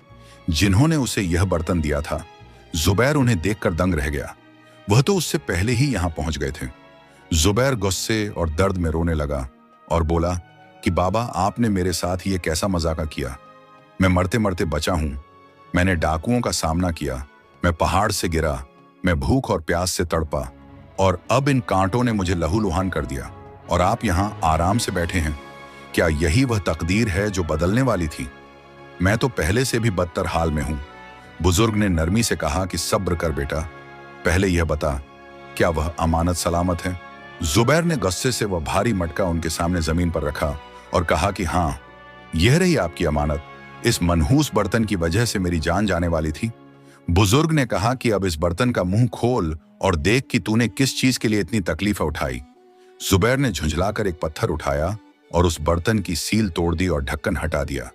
जिन्होंने उसे यह बर्तन दिया था। जुबैर उन्हें देखकर दंग रह गया। वह तो उससे पहले ही यहां पहुंच गए थे। जुबैर गुस्से और दर्द में रोने लगा और बोला कि बाबा, आपने मेरे साथ ये कैसा मजाक किया? मैं मरते मरते बचा हूं। मैंने डाकुओं का सामना किया, मैं पहाड़ से गिरा, मैं भूख और प्यास से तड़पा और अब इन कांटों ने मुझे लहूलुहान कर दिया और आप यहां आराम से बैठे हैं। क्या यही वह तकदीर है जो बदलने वाली थी? मैं तो पहले से भी बदतर हाल में हूं। बुजुर्ग ने नरमी से कहा कि सब्र कर बेटा, पहले यह बता क्या वह अमानत सलामत है। जुबैर ने गुस्से से वह भारी मटका उनके सामने जमीन पर रखा और कहा कि हाँ, यह रही आपकी अमानत। इस मनहूस बर्तन की वजह से मेरी जान जाने वाली थी। बुजुर्ग ने कहा कि अब इस बर्तन का मुंह खोल और देख कि तूने किस चीज के लिए इतनी तकलीफ उठाई। जुबैर ने झुंझलाकर एक पत्थर उठाया और उस बर्तन की सील तोड़ दी और ढक्कन हटा दिया।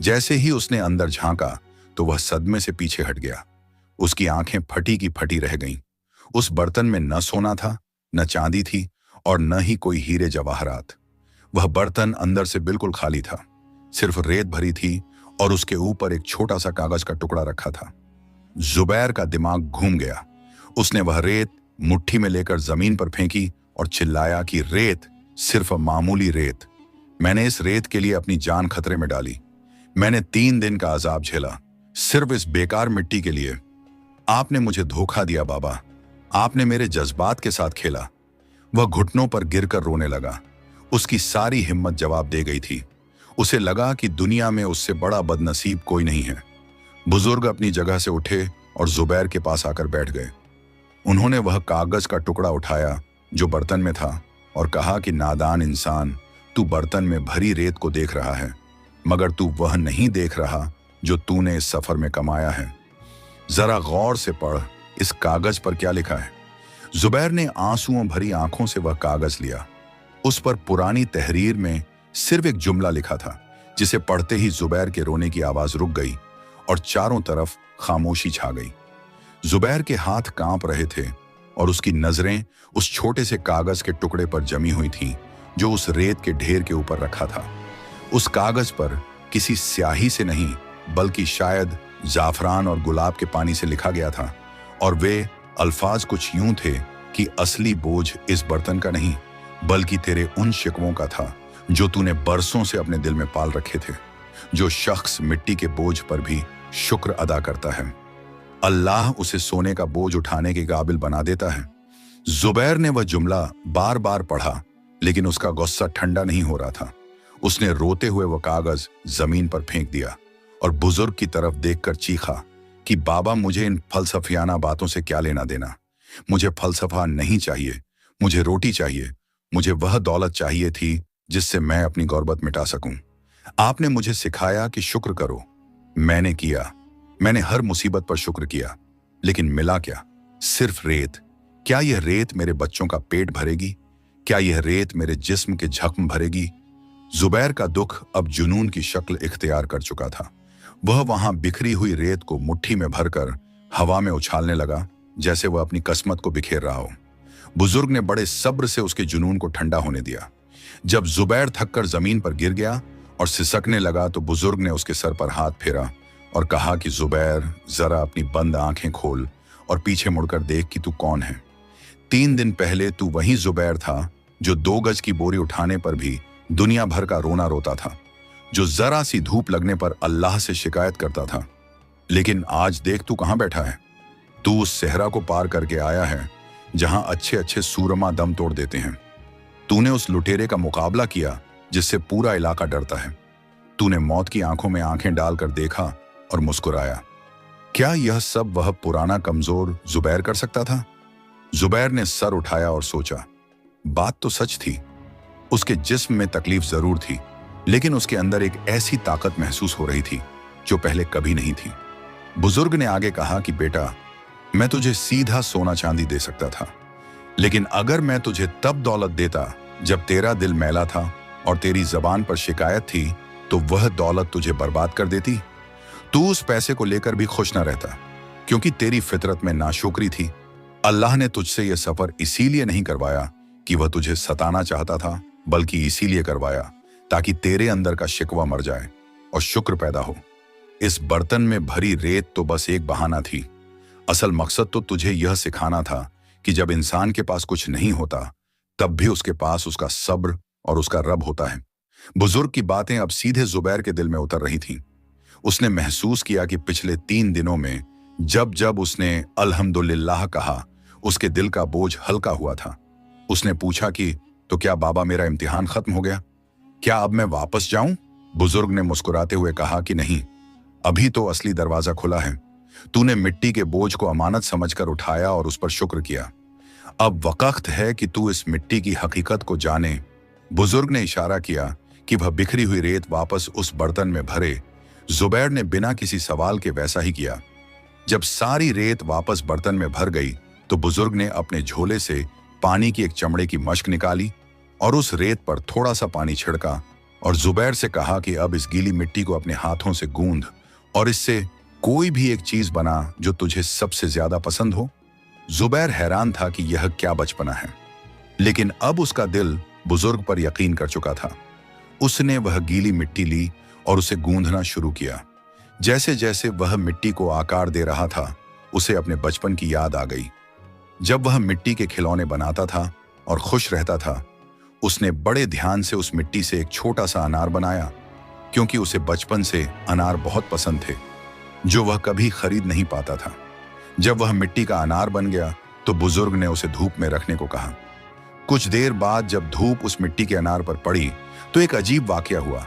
जैसे ही उसने अंदर झांका तो वह सदमे से पीछे हट गया। उसकी आंखें फटी की फटी रह गईं। उस बर्तन में न सोना था, न चांदी थी और न ही कोई हीरे जवाहरात। वह बर्तन अंदर से बिल्कुल खाली था। सिर्फ रेत भरी थी और उसके ऊपर एक छोटा सा कागज का टुकड़ा रखा था। जुबैर का दिमाग घूम गया। उसने वह रेत मुट्ठी में लेकर जमीन पर फेंकी और चिल्लाया कि रेत, सिर्फ मामूली रेत। मैंने इस रेत के लिए अपनी जान खतरे में डाली। मैंने 3 दिन का अजाब झेला, सिर्फ इस बेकार मिट्टी के लिए। आपने मुझे धोखा दिया बाबा, आपने मेरे जज्बात के साथ खेला। वह घुटनों पर गिरकर रोने लगा। उसकी सारी हिम्मत जवाब दे गई थी। उसे लगा कि दुनिया में उससे बड़ा बदनसीब कोई नहीं है। बुजुर्ग अपनी जगह से उठे और जुबैर के पास आकर बैठ गए। उन्होंने वह कागज का टुकड़ा उठाया जो बर्तन में था और कहा कि नादान इंसान, तू बर्तन में भरी रेत को देख रहा है, मगर तू वह नहीं देख रहा जो तूने इस सफर में कमाया है। जरा गौर से पढ़, इस कागज पर क्या लिखा है। जुबैर ने आंसुओं भरी आंखों से वह कागज लिया। उस पर पुरानी तहरीर में सिर्फ एक जुमला लिखा था, जिसे पढ़ते ही जुबैर के रोने की आवाज रुक गई और चारों तरफ खामोशी छा गई। जुबैर के हाथ कांप रहे थे और उसकी नजरें उस छोटे से कागज के टुकड़े पर जमी हुई थीं जो उस रेत के ढेर के ऊपर रखा था। उस कागज पर किसी स्याही से नहीं बल्कि शायद जाफरान और गुलाब के पानी से लिखा गया था, और वे अल्फाज कुछ यूं थे कि असली बोझ इस बर्तन का नहीं बल्कि तेरे उन शिकवों का था जो तूने बरसों से अपने दिल में पाल रखे थे। जो शख्स मिट्टी के बोझ पर भी शुक्र अदा करता है, अल्लाह उसे सोने का बोझ उठाने के काबिल बना देता है। जुबैर ने वह जुमला बार बार पढ़ा, लेकिन उसका गुस्सा ठंडा नहीं हो रहा था। उसने रोते हुए वह कागज जमीन पर फेंक दिया और बुजुर्ग की तरफ देखकर चीखा कि बाबा, मुझे इन फलसफियाना बातों से क्या लेना देना। मुझे फलसफा नहीं चाहिए, मुझे रोटी चाहिए। मुझे वह दौलत चाहिए थी जिससे मैं अपनी गुर्बत मिटा सकूं। आपने मुझे सिखाया कि शुक्र करो। मैंने किया, मैंने हर मुसीबत पर शुक्र किया, लेकिन मिला क्या? सिर्फ रेत। क्या यह रेत मेरे बच्चों का पेट भरेगी? क्या यह रेत मेरे जिस्म के जख्म भरेगी? जुबैर का दुख अब जुनून की शक्ल इख्तियार कर चुका था। वह वहां बिखरी हुई रेत को मुट्ठी में भरकर हवा में उछालने लगा, जैसे वह अपनी किस्मत को बिखेर रहा हो। बुजुर्ग ने बड़े सब्र से उसके जुनून को ठंडा होने दिया। जब जुबैर थककर जमीन पर गिर गया और सिसकने लगा तो बुजुर्ग ने उसके सर पर हाथ फेरा और कहा कि जुबैर, जरा अपनी बंद आंखें खोल और पीछे मुड़कर देख कि तू कौन है। 3 दिन पहले तू वही जुबैर था जो 2 गज की बोरी उठाने पर भी दुनिया भर का रोना रोता था, जो जरा सी धूप लगने पर अल्लाह से शिकायत करता था। लेकिन आज देख तू कहां बैठा है। तू उस सहरा को पार करके आया है जहां अच्छे अच्छे सूरमा दम तोड़ देते हैं। तूने उस लुटेरे का मुकाबला किया जिससे पूरा इलाका डरता है। तूने मौत की आंखों में आंखें डालकर देखा और मुस्कुराया। क्या यह सब वह पुराना कमजोर जुबैर कर सकता था? जुबैर ने सर उठाया और सोचा, बात तो सच थी। उसके जिस्म में तकलीफ जरूर थी, लेकिन उसके अंदर एक ऐसी ताकत महसूस हो रही थी जो पहले कभी नहीं थी। बुजुर्ग ने आगे कहा कि बेटा, मैं तुझे सीधा सोना चांदी दे सकता था, लेकिन अगर मैं तुझे तब दौलत देता जब तेरा दिल मैला था और तेरी जबान पर शिकायत थी, तो वह दौलत तुझे बर्बाद कर देती। तू उस पैसे को लेकर भी खुश न रहता, क्योंकि तेरी फितरत में नाशुक्री थी। अल्लाह ने तुझसे यह सफर इसीलिए नहीं करवाया कि वह तुझे सताना चाहता था, बल्कि इसीलिए करवाया ताकि तेरे अंदर का शिकवा मर जाए और शुक्र पैदा हो। इस बर्तन में भरी रेत तो बस एक बहाना थी। असल मकसद तो तुझे यह सिखाना था कि जब इंसान के पास कुछ नहीं होता, तब भी उसके पास उसका सब्र और उसका रब होता है। बुजुर्ग की बातें अब सीधे जुबैर के दिल में उतर रही थीं। उसने महसूस किया कि पिछले 3 दिनों में जब जब उसने अल्हम्दुलिल्लाह कहा, उसके दिल का बोझ हल्का हुआ था। उसने पूछा कि तो क्या बाबा, मेरा इम्तिहान खत्म हो गया? क्या अब मैं वापस जाऊं? बुजुर्ग ने मुस्कुराते हुए कहा कि नहीं, अभी तो असली दरवाजा खुला है। तूने मिट्टी के बोझ को अमानत समझकर उठाया और उस पर शुक्र किया। अब वक्त है कि तू इस मिट्टी की हकीकत को जाने। बुजुर्ग ने इशारा किया कि वह बिखरी हुई रेत वापस उस बर्तन में भरे। जुबैर ने बिना किसी सवाल के वैसा ही किया। जब सारी रेत वापस बर्तन में भर गई तो बुजुर्ग ने अपने झोले से पानी की एक चमड़े की मश्क निकाली और उस रेत पर थोड़ा सा पानी छिड़का और जुबैर से कहा कि अब इस गीली मिट्टी को अपने हाथों से गूंद और इससे कोई भी एक चीज बना जो तुझे सबसे ज्यादा पसंद हो। जुबैर हैरान था कि यह क्या बचपना है, लेकिन अब उसका दिल बुजुर्ग पर यकीन कर चुका था। उसने वह गीली मिट्टी ली और उसे गूंदना शुरू किया। जैसे जैसे वह मिट्टी को आकार दे रहा था, उसे अपने बचपन की याद आ गई। जब वह मिट्टी के खिलौने बनाता था और खुश रहता था। उसने बड़े ध्यान से उस मिट्टी से एक छोटा सा अनार बनाया, क्योंकि उसे बचपन से अनार बहुत पसंद थे, जो वह कभी खरीद नहीं पाता था। जब वह मिट्टी का अनार बन गया तो बुजुर्ग ने उसे धूप में रखने को कहा। कुछ देर बाद जब धूप उस मिट्टी के अनार पर पड़ी तो एक अजीब वाकया हुआ।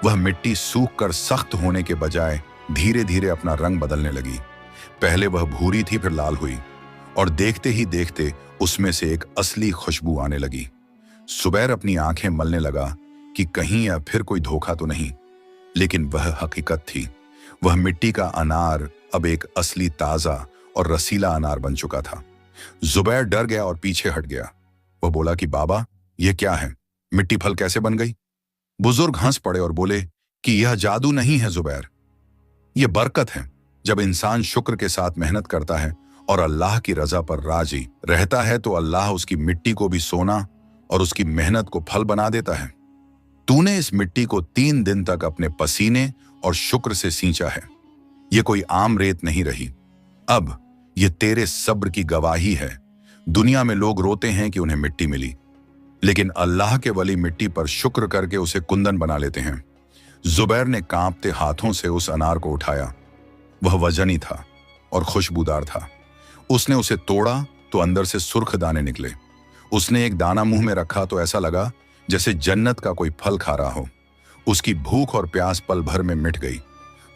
वह मिट्टी सूख कर सख्त होने के बजाय धीरे धीरे अपना रंग बदलने लगी। पहले वह भूरी थी, फिर लाल हुई और देखते ही देखते उसमें से एक असली खुशबू आने लगी। जुबैर अपनी आंखें मलने लगा कि कहीं या फिर कोई धोखा तो नहीं, लेकिन वह हकीकत थी। वह मिट्टी का अनार अब एक असली ताजा और रसीला अनार बन चुका था। जुबैर डर गया और पीछे हट गया। वह बोला कि बाबा, यह क्या है? मिट्टी फल कैसे बन गई? बुजुर्ग हंस पड़े और बोले कि यह जादू नहीं है जुबैर, यह बरकत है। जब इंसान शुक्र के साथ मेहनत करता है और अल्लाह की रजा पर राजी रहता है तो अल्लाह उसकी मिट्टी को भी सोना और उसकी मेहनत को फल बना देता है। तूने इस मिट्टी को 3 दिन तक अपने पसीने और शुक्र से सींचा है। यह कोई आम रेत नहीं रही। अब यह तेरे सब्र की गवाही है। दुनिया में लोग रोते हैं कि उन्हें मिट्टी मिली, लेकिन अल्लाह के वली मिट्टी पर शुक्र करके उसे कुंदन बना लेते हैं। जुबैर ने कांपते हाथों से उस अनार को उठाया। वह वजनी था और खुशबूदार था। उसने उसे तोड़ा तो अंदर से सुर्ख दाने निकले। उसने एक दाना मुंह में रखा तो ऐसा लगा जैसे जन्नत का कोई फल खा रहा हो। उसकी भूख और प्यास पल भर में मिट गई।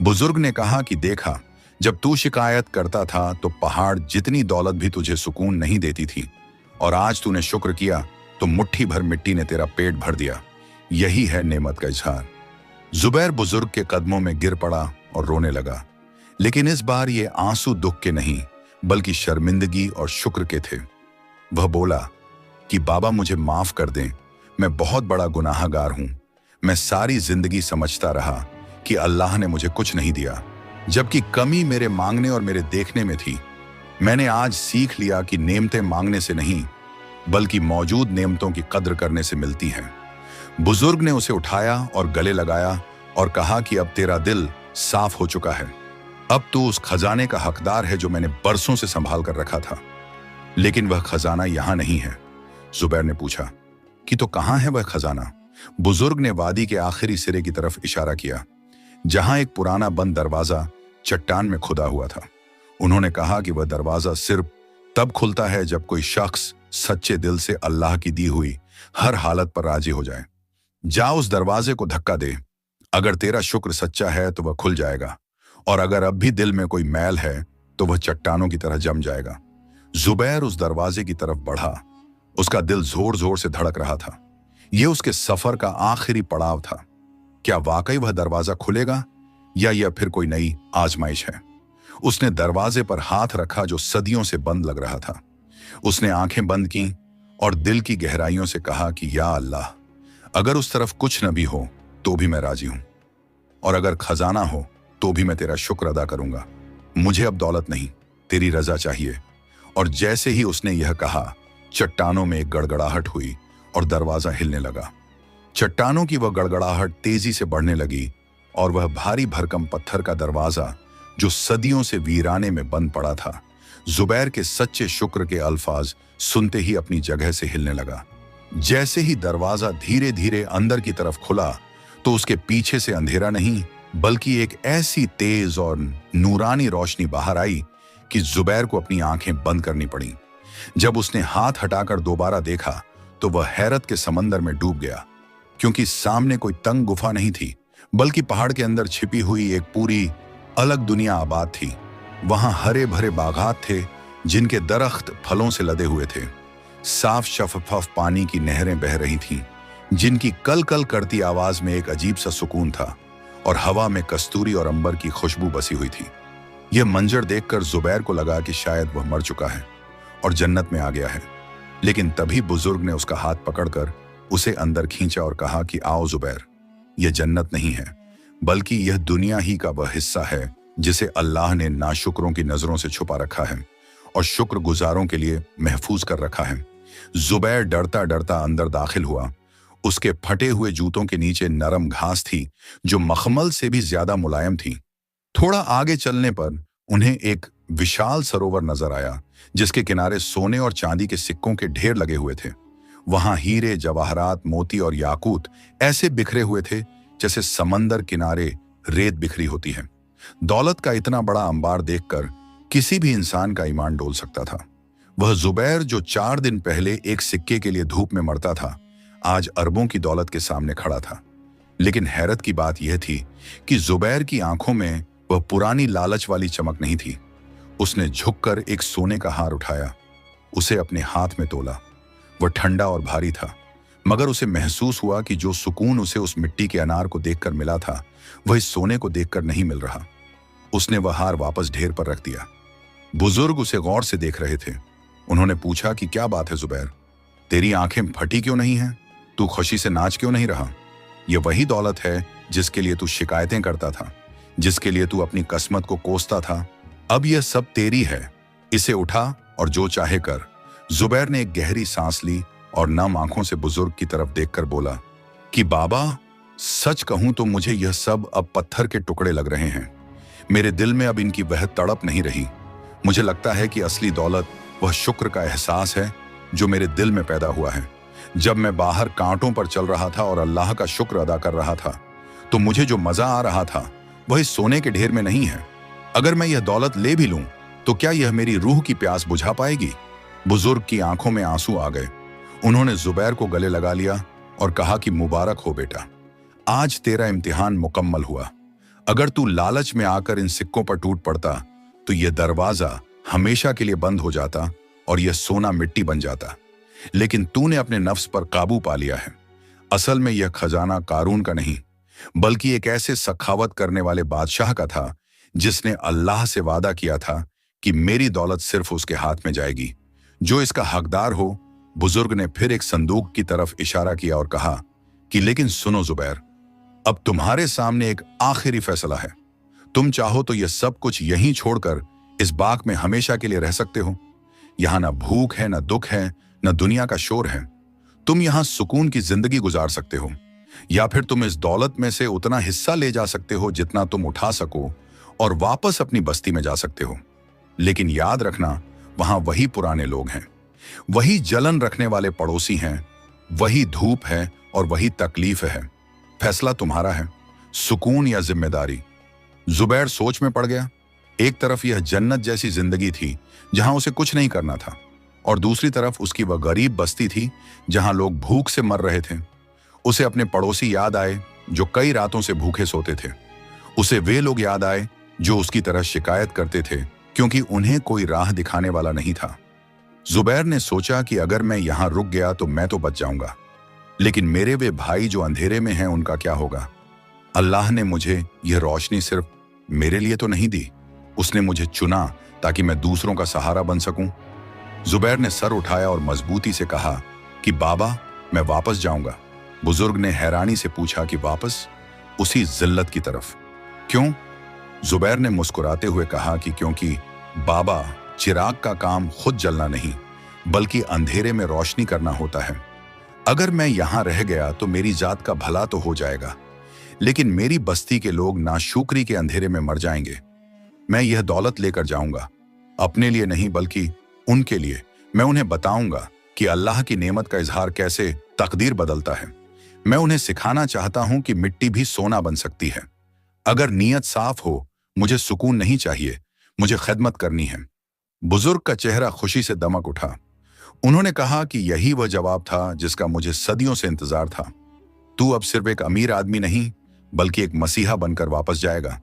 बुजुर्ग ने कहा कि देखा, जब तू शिकायत करता था तो पहाड़ जितनी दौलत भी तुझे सुकून नहीं देती थी, और आज तूने शुक्र किया तो मुट्ठी भर मिट्टी ने तेरा पेट भर दिया। यही है नेमत का इजहार। जुबैर बुजुर्ग के कदमों में गिर पड़ा और रोने लगा, लेकिन इस बार ये आंसू दुख के नहीं बल्कि शर्मिंदगी और शुक्र के थे। वह बोला कि बाबा, मुझे माफ कर दें, मैं बहुत बड़ा गुनाहगार हूं। मैं सारी जिंदगी समझता रहा कि अल्लाह ने मुझे कुछ नहीं दिया, जबकि कमी मेरे मांगने और मेरे देखने में थी। मैंने आज सीख लिया कि नेमतें मांगने से नहीं बल्कि मौजूद नेमतों की कद्र करने से मिलती हैं। बुजुर्ग ने उसे उठाया और गले लगाया और कहा कि अब तेरा दिल साफ हो चुका है। अब तू उस खजाने का हकदार है जो मैंने बरसों से संभाल कर रखा था। लेकिन वह खजाना यहां नहीं है। जुबैर ने पूछा कि तो कहां है वह खजाना? बुजुर्ग ने वादी के आखिरी सिरे की तरफ इशारा किया, जहां एक पुराना बंद दरवाजा चट्टान में खुदा हुआ था। उन्होंने कहा कि वह दरवाजा सिर्फ तब खुलता है जब कोई शख्स सच्चे दिल से अल्लाह की दी हुई हर हालत पर राजी हो जाए। जा उस दरवाजे को धक्का दे। अगर तेरा शुक्र सच्चा है तो वह खुल जाएगा, और अगर अब भी दिल में कोई मैल है तो वह चट्टानों की तरह जम जाएगा। जुबैर उस दरवाजे की तरफ बढ़ा। उसका दिल जोर जोर से धड़क रहा था। यह उसके सफर का आखिरी पड़ाव था। क्या वाकई वह दरवाजा खुलेगा या यह फिर कोई नई आजमाइश है? उसने दरवाजे पर हाथ रखा जो सदियों से बंद लग रहा था। उसने आंखें बंद की और दिल की गहराइयों से कहा कि या अल्लाह, अगर उस तरफ कुछ न भी हो तो भी मैं राजी हूं, और अगर खजाना हो तो भी मैं तेरा शुक्र अदा करूंगा। मुझे अब दौलत नहीं, तेरी रजा चाहिए। और जैसे ही उसने यह कहा, चट्टानों में एक गड़गड़ाहट हुई और दरवाजा हिलने लगा। चट्टानों की वह गड़गड़ाहट तेजी से बढ़ने लगी और वह भारी भरकम पत्थर का दरवाजा जो सदियों से वीराने में बंद पड़ा था, जुबैर के सच्चे शुक्र के अल्फाज सुनते ही अपनी जगह से हिलने लगा। जैसे ही दरवाजा धीरे धीरे अंदर की तरफ खुला तो उसके पीछे से अंधेरा नहीं बल्कि एक ऐसी तेज और नूरानी रोशनी बाहर आई कि जुबैर को अपनी आंखें बंद करनी पड़ी। जब उसने हाथ हटाकर दोबारा देखा तो वह हैरत के समंदर में डूब गया, क्योंकि सामने कोई तंग गुफा नहीं थी बल्कि पहाड़ के अंदर छिपी हुई एक पूरी अलग दुनिया आबाद थी। वहां हरे भरे बागात थे जिनके दरख्त फलों से लदे हुए थे। साफ शफाफ पानी की नहरें बह रही थीं, जिनकी कल कल करती आवाज में एक अजीब सा सुकून था, और हवा में कस्तूरी और अंबर की खुशबू बसी हुई थी। यह मंजर देखकर जुबैर को लगा कि शायद वह मर चुका है और जन्नत में आ गया है। लेकिन तभी बुजुर्ग ने उसका हाथ पकड़कर उसे अंदर खींचा और कहा कि आओ जुबैर, यह जन्नत नहीं है, बल्कि यह दुनिया ही का वह हिस्सा है जिसे अल्लाह ने नाशुक्रों की नजरों से छुपा रखा है और शुक्रगुजारों के लिए महफूज कर रखा है। जुबैर डरता डरता अंदर दाखिल हुआ। उसके फटे हुए जूतों के नीचे नरम घास थी जो मखमल से भी ज्यादा मुलायम थी। थोड़ा आगे चलने पर उन्हें एक विशाल सरोवर नजर आया जिसके किनारे सोने और चांदी के सिक्कों के ढेर लगे हुए थे। वहां हीरे, जवाहरात, मोती और याकूत ऐसे बिखरे हुए थे जैसे समंदर किनारे रेत बिखरी होती है। दौलत का इतना बड़ा अंबार देखकर किसी भी इंसान का ईमान डोल सकता था। वह जुबैर जो 4 दिन पहले एक सिक्के के लिए धूप में मरता था, आज अरबों की दौलत के सामने खड़ा था। लेकिन हैरत की बात यह थी कि जुबैर की आंखों में वह पुरानी लालच वाली चमक नहीं थी। उसने झुककर एक सोने का हार उठाया, उसे अपने हाथ में तोला। वह ठंडा और भारी था, मगर उसे महसूस हुआ कि जो सुकून उसे उस मिट्टी के अनार को देखकर मिला था, वह इस सोने को देखकर नहीं मिल रहा। उसने वह हार वापस ढेर पर रख दिया। बुजुर्ग उसे गौर से देख रहे थे। उन्होंने पूछा कि क्या बात है जुबैर, तेरी आंखें फटी क्यों नहीं हैं? तू खुशी से नाच क्यों नहीं रहा? यह वही दौलत है जिसके लिए तू शिकायतें करता था, जिसके लिए तू अपनी किस्मत को कोसता था। अब यह सब तेरी है, इसे उठा और जो चाहे कर। जुबैर ने एक गहरी सांस ली और नम आंखों से बुजुर्ग की तरफ देखकर बोला कि बाबा, सच कहूं तो मुझे यह सब अब पत्थर के टुकड़े लग रहे हैं। मेरे दिल में अब इनकी वह तड़प नहीं रही। मुझे लगता है कि असली दौलत वह शुक्र का एहसास है जो मेरे दिल में पैदा हुआ है। जब मैं बाहर कांटों पर चल रहा था और अल्लाह का शुक्र अदा कर रहा था, तो मुझे जो मजा आ रहा था वह इस सोने के ढेर में नहीं है। अगर मैं यह दौलत ले भी लूं तो क्या यह मेरी रूह की प्यास बुझा पाएगी? बुजुर्ग की आंखों में आंसू आ गए। उन्होंने जुबैर को गले लगा लिया और कहा कि मुबारक हो बेटा, आज तेरा इम्तिहान मुकम्मल हुआ। अगर तू लालच में आकर इन सिक्कों पर टूट पड़ता तो यह दरवाजा हमेशा के लिए बंद हो जाता और यह सोना मिट्टी बन जाता। लेकिन तूने अपने नफ्स पर काबू पा लिया है। असल में यह खजाना कारून का नहीं, बल्कि एक ऐसे सखावत करने वाले बादशाह का था जिसने अल्लाह से वादा किया था कि मेरी दौलत सिर्फ उसके हाथ में जाएगी, जो इसका हकदार हो। बुजुर्ग ने फिर एक संदूक की तरफ इशारा किया और कहा कि लेकिन सुनो जुबैर, अब तुम्हारे सामने एक आखिरी फैसला है। तुम चाहो तो यह सब कुछ यहीं छोड़कर इस बाग में हमेशा के लिए रह सकते हो। यहां ना भूख है, ना दुख है, ना दुनिया का शोर है। तुम यहां सुकून की जिंदगी गुजार सकते हो, या फिर तुम इस दौलत में से उतना हिस्सा ले जा सकते हो जितना तुम उठा सको और वापस अपनी बस्ती में जा सकते हो। लेकिन याद रखना, वहां वही पुराने लोग हैं, वही जलन रखने वाले पड़ोसी हैं, वही धूप है और वही तकलीफ है। फैसला तुम्हारा है, सुकून या जिम्मेदारी। जुबैर सोच में पड़ गया। एक तरफ यह जन्नत जैसी जिंदगी थी जहां उसे कुछ नहीं करना था, और दूसरी तरफ उसकी वह गरीब बस्ती थी जहां लोग भूख से मर रहे थे। उसे अपने पड़ोसी याद आए जो कई रातों से भूखे सोते थे। उसे वे लोग याद आए जो उसकी तरह शिकायत करते थे क्योंकि उन्हें कोई राह दिखाने वाला नहीं था। जुबैर ने सोचा कि अगर मैं यहां रुक गया तो मैं तो बच जाऊंगा, लेकिन मेरे वे भाई जो अंधेरे में हैं उनका क्या होगा? अल्लाह ने मुझे यह रोशनी सिर्फ मेरे लिए तो नहीं दी, उसने मुझे चुना ताकि मैं दूसरों का सहारा बन सकूं। जुबैर ने सर उठाया और मजबूती से कहा कि बाबा, मैं वापस जाऊंगा। बुजुर्ग ने हैरानी से पूछा कि वापस? उसी जिल्लत की तरफ। क्यों? जुबैर ने मुस्कुराते हुए कहा कि क्योंकि बाबा, चिराग का काम खुद जलना नहीं बल्कि अंधेरे में रोशनी करना होता है। अगर मैं यहां रह गया तो मेरी जात का भला तो हो जाएगा, लेकिन मेरी बस्ती के लोग नाशुक्री के अंधेरे में मर जाएंगे। मैं यह दौलत लेकर जाऊंगा, अपने लिए नहीं बल्कि उनके लिए। मैं उन्हें बताऊंगा कि अल्लाह की नेमत का इजहार कैसे तकदीर बदलता है। मैं उन्हें सिखाना चाहता हूं कि मिट्टी भी सोना बन सकती है। अगर नीयत साफ हो, मुझे सुकून नहीं चाहिए, मुझे खिदमत करनी है। बुजुर्ग का चेहरा खुशी से दमक उठा। उन्होंने कहा कि यही वह जवाब था जिसका मुझे सदियों से इंतजार था। तू अब सिर्फ एक अमीर आदमी नहीं बल्कि एक मसीहा बनकर वापस जाएगा।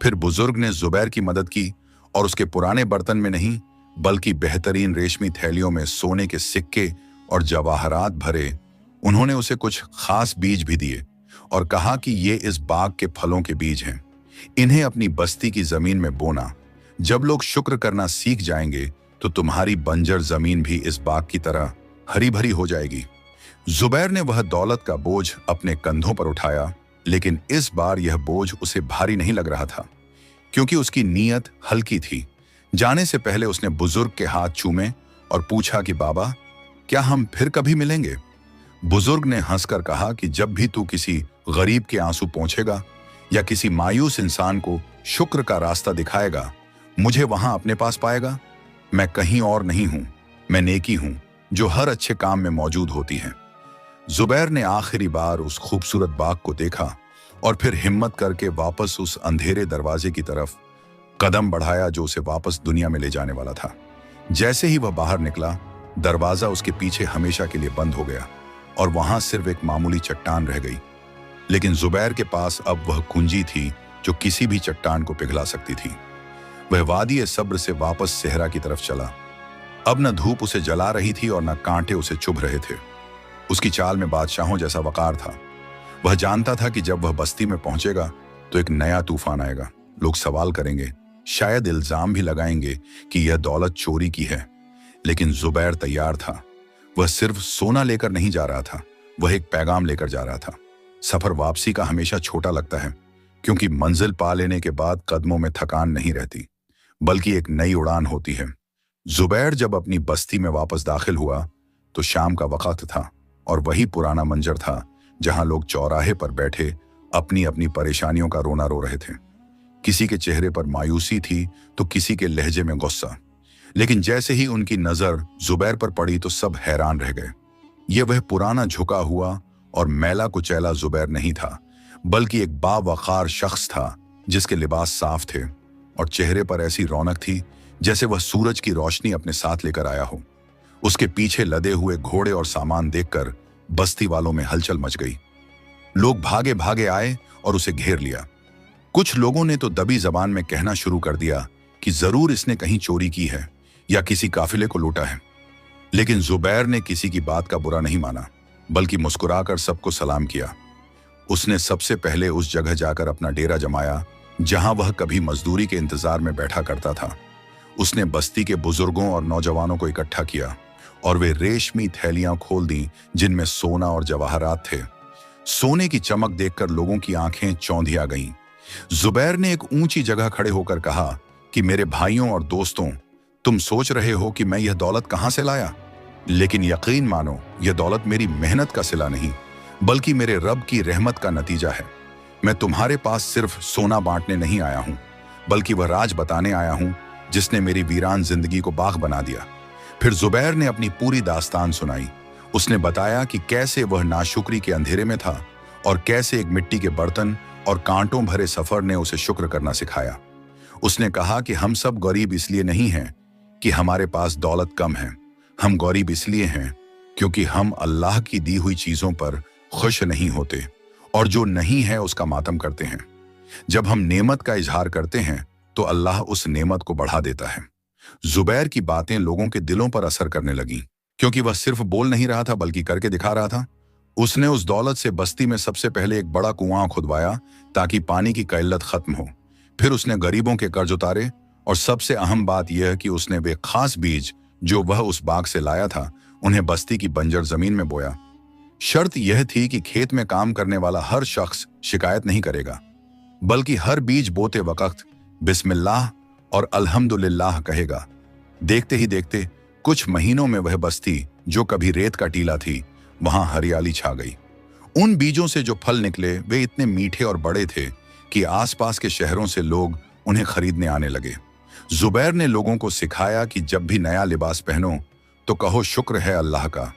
फिर बुजुर्ग ने जुबैर की मदद की और उसके पुराने बर्तन में नहीं बल्कि बेहतरीन रेशमी थैलियों में सोने के सिक्के और जवाहरात भरे उन्होंने उसे कुछ खास बीज भी दिए और कहा कि ये इस बाग के फलों के बीज हैं, इन्हें अपनी बस्ती की जमीन में बोना। जब लोग शुक्र करना सीख जाएंगे तो तुम्हारी बंजर जमीन भी इस बाग की तरह हरी भरी हो जाएगी। जुबैर ने वह दौलत का बोझ अपने कंधों पर उठाया, लेकिन इस बार यह बोझ उसे भारी नहीं लग रहा था, क्योंकि उसकी नीयत हल्की थी। जाने से पहले उसने बुजुर्ग के हाथ चूमे और पूछा कि बाबा, क्या हम फिर कभी मिलेंगे? बुजुर्ग ने हंसकर कहा कि जब भी तू किसी गरीब के आंसू पोंछेगा या किसी मायूस इंसान को शुक्र का रास्ता दिखाएगा, मुझे वहां अपने पास पाएगा। मैं कहीं और नहीं हूं, मैं नेकी हूं जो हर अच्छे काम में मौजूद होती है। जुबैर ने आखिरी बार उस खूबसूरत बाग को देखा और फिर हिम्मत करके वापस उस अंधेरे दरवाजे की तरफ कदम बढ़ाया जो उसे वापस दुनिया में ले जाने वाला था। जैसे ही वह बाहर निकला, दरवाजा उसके पीछे हमेशा के लिए बंद हो गया और वहां सिर्फ एक मामूली चट्टान रह गई। लेकिन जुबैर के पास अब वह कुंजी थी जो किसी भी चट्टान को पिघला सकती थी। वह वादी सब्र से वापस सेहरा की तरफ चला। अब न धूप उसे जला रही थी और न कांटे उसे चुभ रहे थे। उसकी चाल में बादशाहों जैसा वकार था। वह जानता था कि जब वह बस्ती में पहुंचेगा तो एक नया तूफान आएगा। लोग सवाल करेंगे, शायद इल्जाम भी लगाएंगे कि यह दौलत चोरी की है। लेकिन जुबैर तैयार था। वह सिर्फ सोना लेकर नहीं जा रहा था, वह एक पैगाम लेकर जा रहा था। सफर वापसी का हमेशा छोटा लगता है, क्योंकि मंजिल पा लेने के बाद कदमों में थकान नहीं रहती, बल्कि एक नई उड़ान होती है। जुबैर जब अपनी बस्ती में वापस दाखिल हुआ तो शाम का वक्त था और वही पुराना मंजर था जहां लोग चौराहे पर बैठे अपनी अपनी परेशानियों का रोना रो रहे थे। किसी के चेहरे पर मायूसी थी तो किसी के लहजे में गुस्सा। लेकिन जैसे ही उनकी नजर जुबैर पर पड़ी तो सब हैरान रह गए। यह वह पुराना झुका हुआ और मैला कुचैला जुबैर नहीं था, बल्कि एक बावकार शख्स था जिसके लिबास साफ थे और चेहरे पर ऐसी रौनक थी जैसे वह सूरज की रोशनी अपने साथ लेकर आया हो। उसके पीछे लदे हुए घोड़े और सामान देखकर बस्ती वालों में हलचल मच गई। लोग भागे भागे आए और उसे घेर लिया। कुछ लोगों ने तो दबी जबान में कहना शुरू कर दिया कि जरूर इसने कहीं चोरी की है या किसी काफिले को लूटा है। लेकिन जुबैर ने किसी की बात का बुरा नहीं माना, बल्कि मुस्कुराकर सबको सलाम किया। उसने सबसे पहले उस जगह जाकर अपना डेरा जमाया जहां वह कभी मजदूरी के इंतजार में बैठा करता था। उसने बस्ती के बुजुर्गों और नौजवानों को इकट्ठा किया और वे रेशमी थैलियां खोल दी जिनमें सोना और जवाहरात थे। सोने की चमक देखकर लोगों की आंखें चौंधिया गईं। जुबैर ने एक ऊंची जगह खड़े होकर कहा कि मेरे भाइयों और दोस्तों, तुम सोच रहे हो कि मैं यह दौलत कहां से लाया, लेकिन यकीन मानो यह दौलत मेरी मेहनत का सिला नहीं, बल्कि मेरे रब की रहमत का नतीजा है। मैं तुम्हारे पास सिर्फ सोना बांटने नहीं आया हूं, बल्कि वह राज बताने आया हूं जिसने मेरी वीरान जिंदगी को बाग बना दिया। फिर जुबैर ने अपनी पूरी दास्तान सुनाई। उसने बताया कि कैसे वह नाशुक्री के अंधेरे में था और कैसे एक मिट्टी के बर्तन और कांटों भरे सफर ने उसे शुक्र करना सिखाया। उसने कहा कि हम सब गरीब इसलिए नहीं हैं कि हमारे पास दौलत कम है, हम गरीब इसलिए हैं क्योंकि हम अल्लाह की दी हुई चीजों पर खुश नहीं होते और जो नहीं है उसका मातम करते हैं। जब हम नेमत का इजहार करते हैं तो अल्लाह उस नेमत को बढ़ा देता है। जुबैर की बातें लोगों के दिलों पर असर करने लगीं, क्योंकि वह सिर्फ बोल नहीं रहा था बल्कि करके दिखा रहा था। उसने उस दौलत से बस्ती में सबसे पहले एक बड़ा कुआं खुदवाया ताकि पानी की किल्लत खत्म हो। फिर उसने गरीबों के कर्ज उतारे और सबसे अहम बात यह कि उसने वे खास बीज जो वह उस बाग से लाया था उन्हें बस्ती की बंजर जमीन में बोया। शर्त यह थी कि खेत में काम करने वाला हर शख्स शिकायत नहीं करेगा, बल्कि हर बीज बोते वक्त बिस्मिल्लाह और अल्हम्दुलिल्लाह कहेगा। देखते ही देखते कुछ महीनों में वह बस्ती जो कभी रेत का टीला थी वहां हरियाली छा गई। उन बीजों से जो फल निकले वे इतने मीठे और बड़े थे कि आसपास के शहरों से लोग उन्हें खरीदने आने लगे। जुबैर ने लोगों को सिखाया कि जब भी नया लिबास पहनो तो कहो शुक्र है अल्लाह का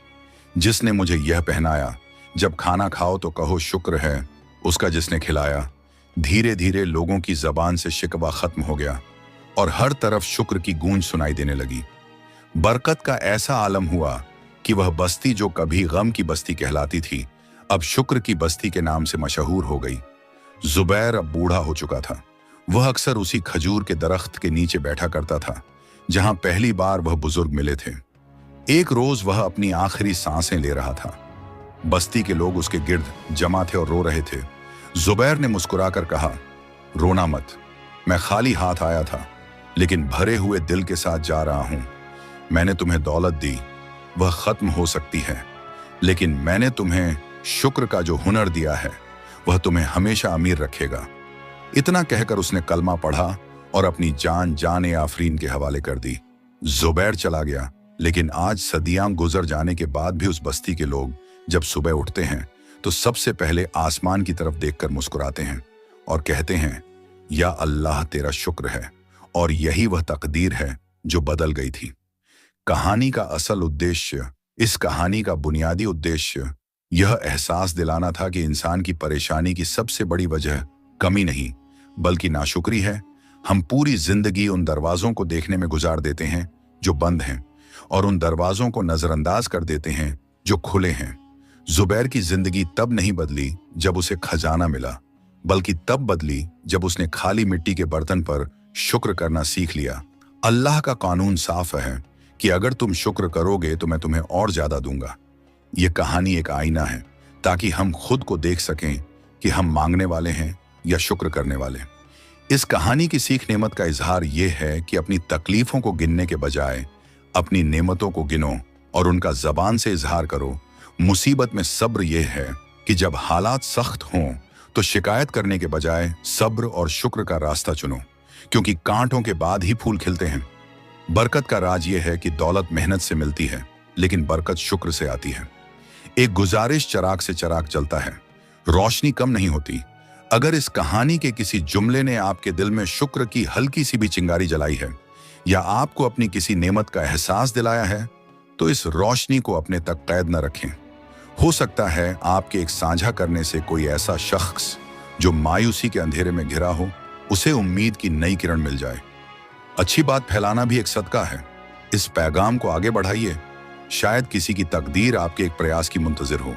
जिसने मुझे यह पहनाया। जब खाना खाओ तो कहो शुक्र है उसका जिसने खिलाया। धीरे धीरे लोगों की जबान से शिकवा खत्म हो गया और हर तरफ शुक्र की गूंज सुनाई देने लगी। बरकत का ऐसा आलम हुआ कि वह बस्ती जो कभी गम की बस्ती कहलाती थी अब शुक्र की बस्ती के नाम से मशहूर हो गई। जुबैर अब बूढ़ा हो चुका था। वह अक्सर उसी खजूर के दरख्त के नीचे बैठा करता था जहां पहली बार वह बुजुर्ग मिले थे। एक रोज वह अपनी आखिरी सांसें ले रहा था। बस्ती के लोग उसके गिर्द जमा थे और रो रहे थे। जुबैर ने मुस्कुराकर कहा, रोना मत, मैं खाली हाथ आया था लेकिन भरे हुए दिल के साथ जा रहा हूं। मैंने तुम्हें दौलत दी, वह खत्म हो सकती है, लेकिन मैंने तुम्हें शुक्र का जो हुनर दिया है वह तुम्हें हमेशा अमीर रखेगा। इतना कहकर उसने कलमा पढ़ा और अपनी जान जाने आफरीन के हवाले कर दी। जुबैर चला गया, लेकिन आज सदियां गुजर जाने के बाद भी उस बस्ती के लोग जब सुबह उठते हैं तो सबसे पहले आसमान की तरफ देखकर मुस्कुराते हैं और कहते हैं, या अल्लाह तेरा शुक्र है। और यही वह तकदीर है जो बदल गई थी। कहानी का असल उद्देश्य, इस कहानी का बुनियादी उद्देश्य यह एहसास दिलाना था कि इंसान की परेशानी की सबसे बड़ी वजह कमी नहीं बल्कि नाशुक्री है। हम पूरी जिंदगी उन दरवाजों को देखने में गुजार देते हैं जो बंद हैं और उन दरवाजों को नजरअंदाज कर देते हैं जो खुले हैं। जुबैर की जिंदगी तब नहीं बदली जब उसे खजाना मिला, बल्कि तब बदली जब उसने खाली मिट्टी के बर्तन पर शुक्र करना सीख लिया। अल्लाह का कानून साफ है कि अगर तुम शुक्र करोगे तो मैं तुम्हें और ज्यादा दूंगा। यह कहानी एक आईना है ताकि हम खुद को देख सकें कि हम मांगने वाले हैं या शुक्र करने वाले। इस कहानी की सीख नेमत का इजहार यह है कि अपनी तकलीफों को गिनने के बजाय अपनी नेमतों को गिनो और उनका जबान से इजहार करो। मुसीबत में सब्र यह है कि जब हालात सख्त हों तो शिकायत करने के बजाय सब्र और शुक्र का रास्ता चुनो, क्योंकि कांटों के बाद ही फूल खिलते हैं। बरकत का राज यह है कि दौलत मेहनत से मिलती है, लेकिन बरकत शुक्र से आती है। एक गुजारिश, चिराग से चिराग जलता है, रोशनी कम नहीं होती। अगर इस कहानी के किसी जुमले ने आपके दिल में शुक्र की हल्की सी भी चिंगारी जलाई है या आपको अपनी किसी नेमत का एहसास दिलाया है, तो इस रोशनी को अपने तक कैद न रखें। हो सकता है आपके एक साझा करने से कोई ऐसा शख्स जो मायूसी के अंधेरे में घिरा हो, उसे उम्मीद की नई किरण मिल जाए। अच्छी बात फैलाना भी एक सदका है। इस पैगाम को आगे बढ़ाइए, शायद किसी की तकदीर आपके एक प्रयास की मुंतजिर हो।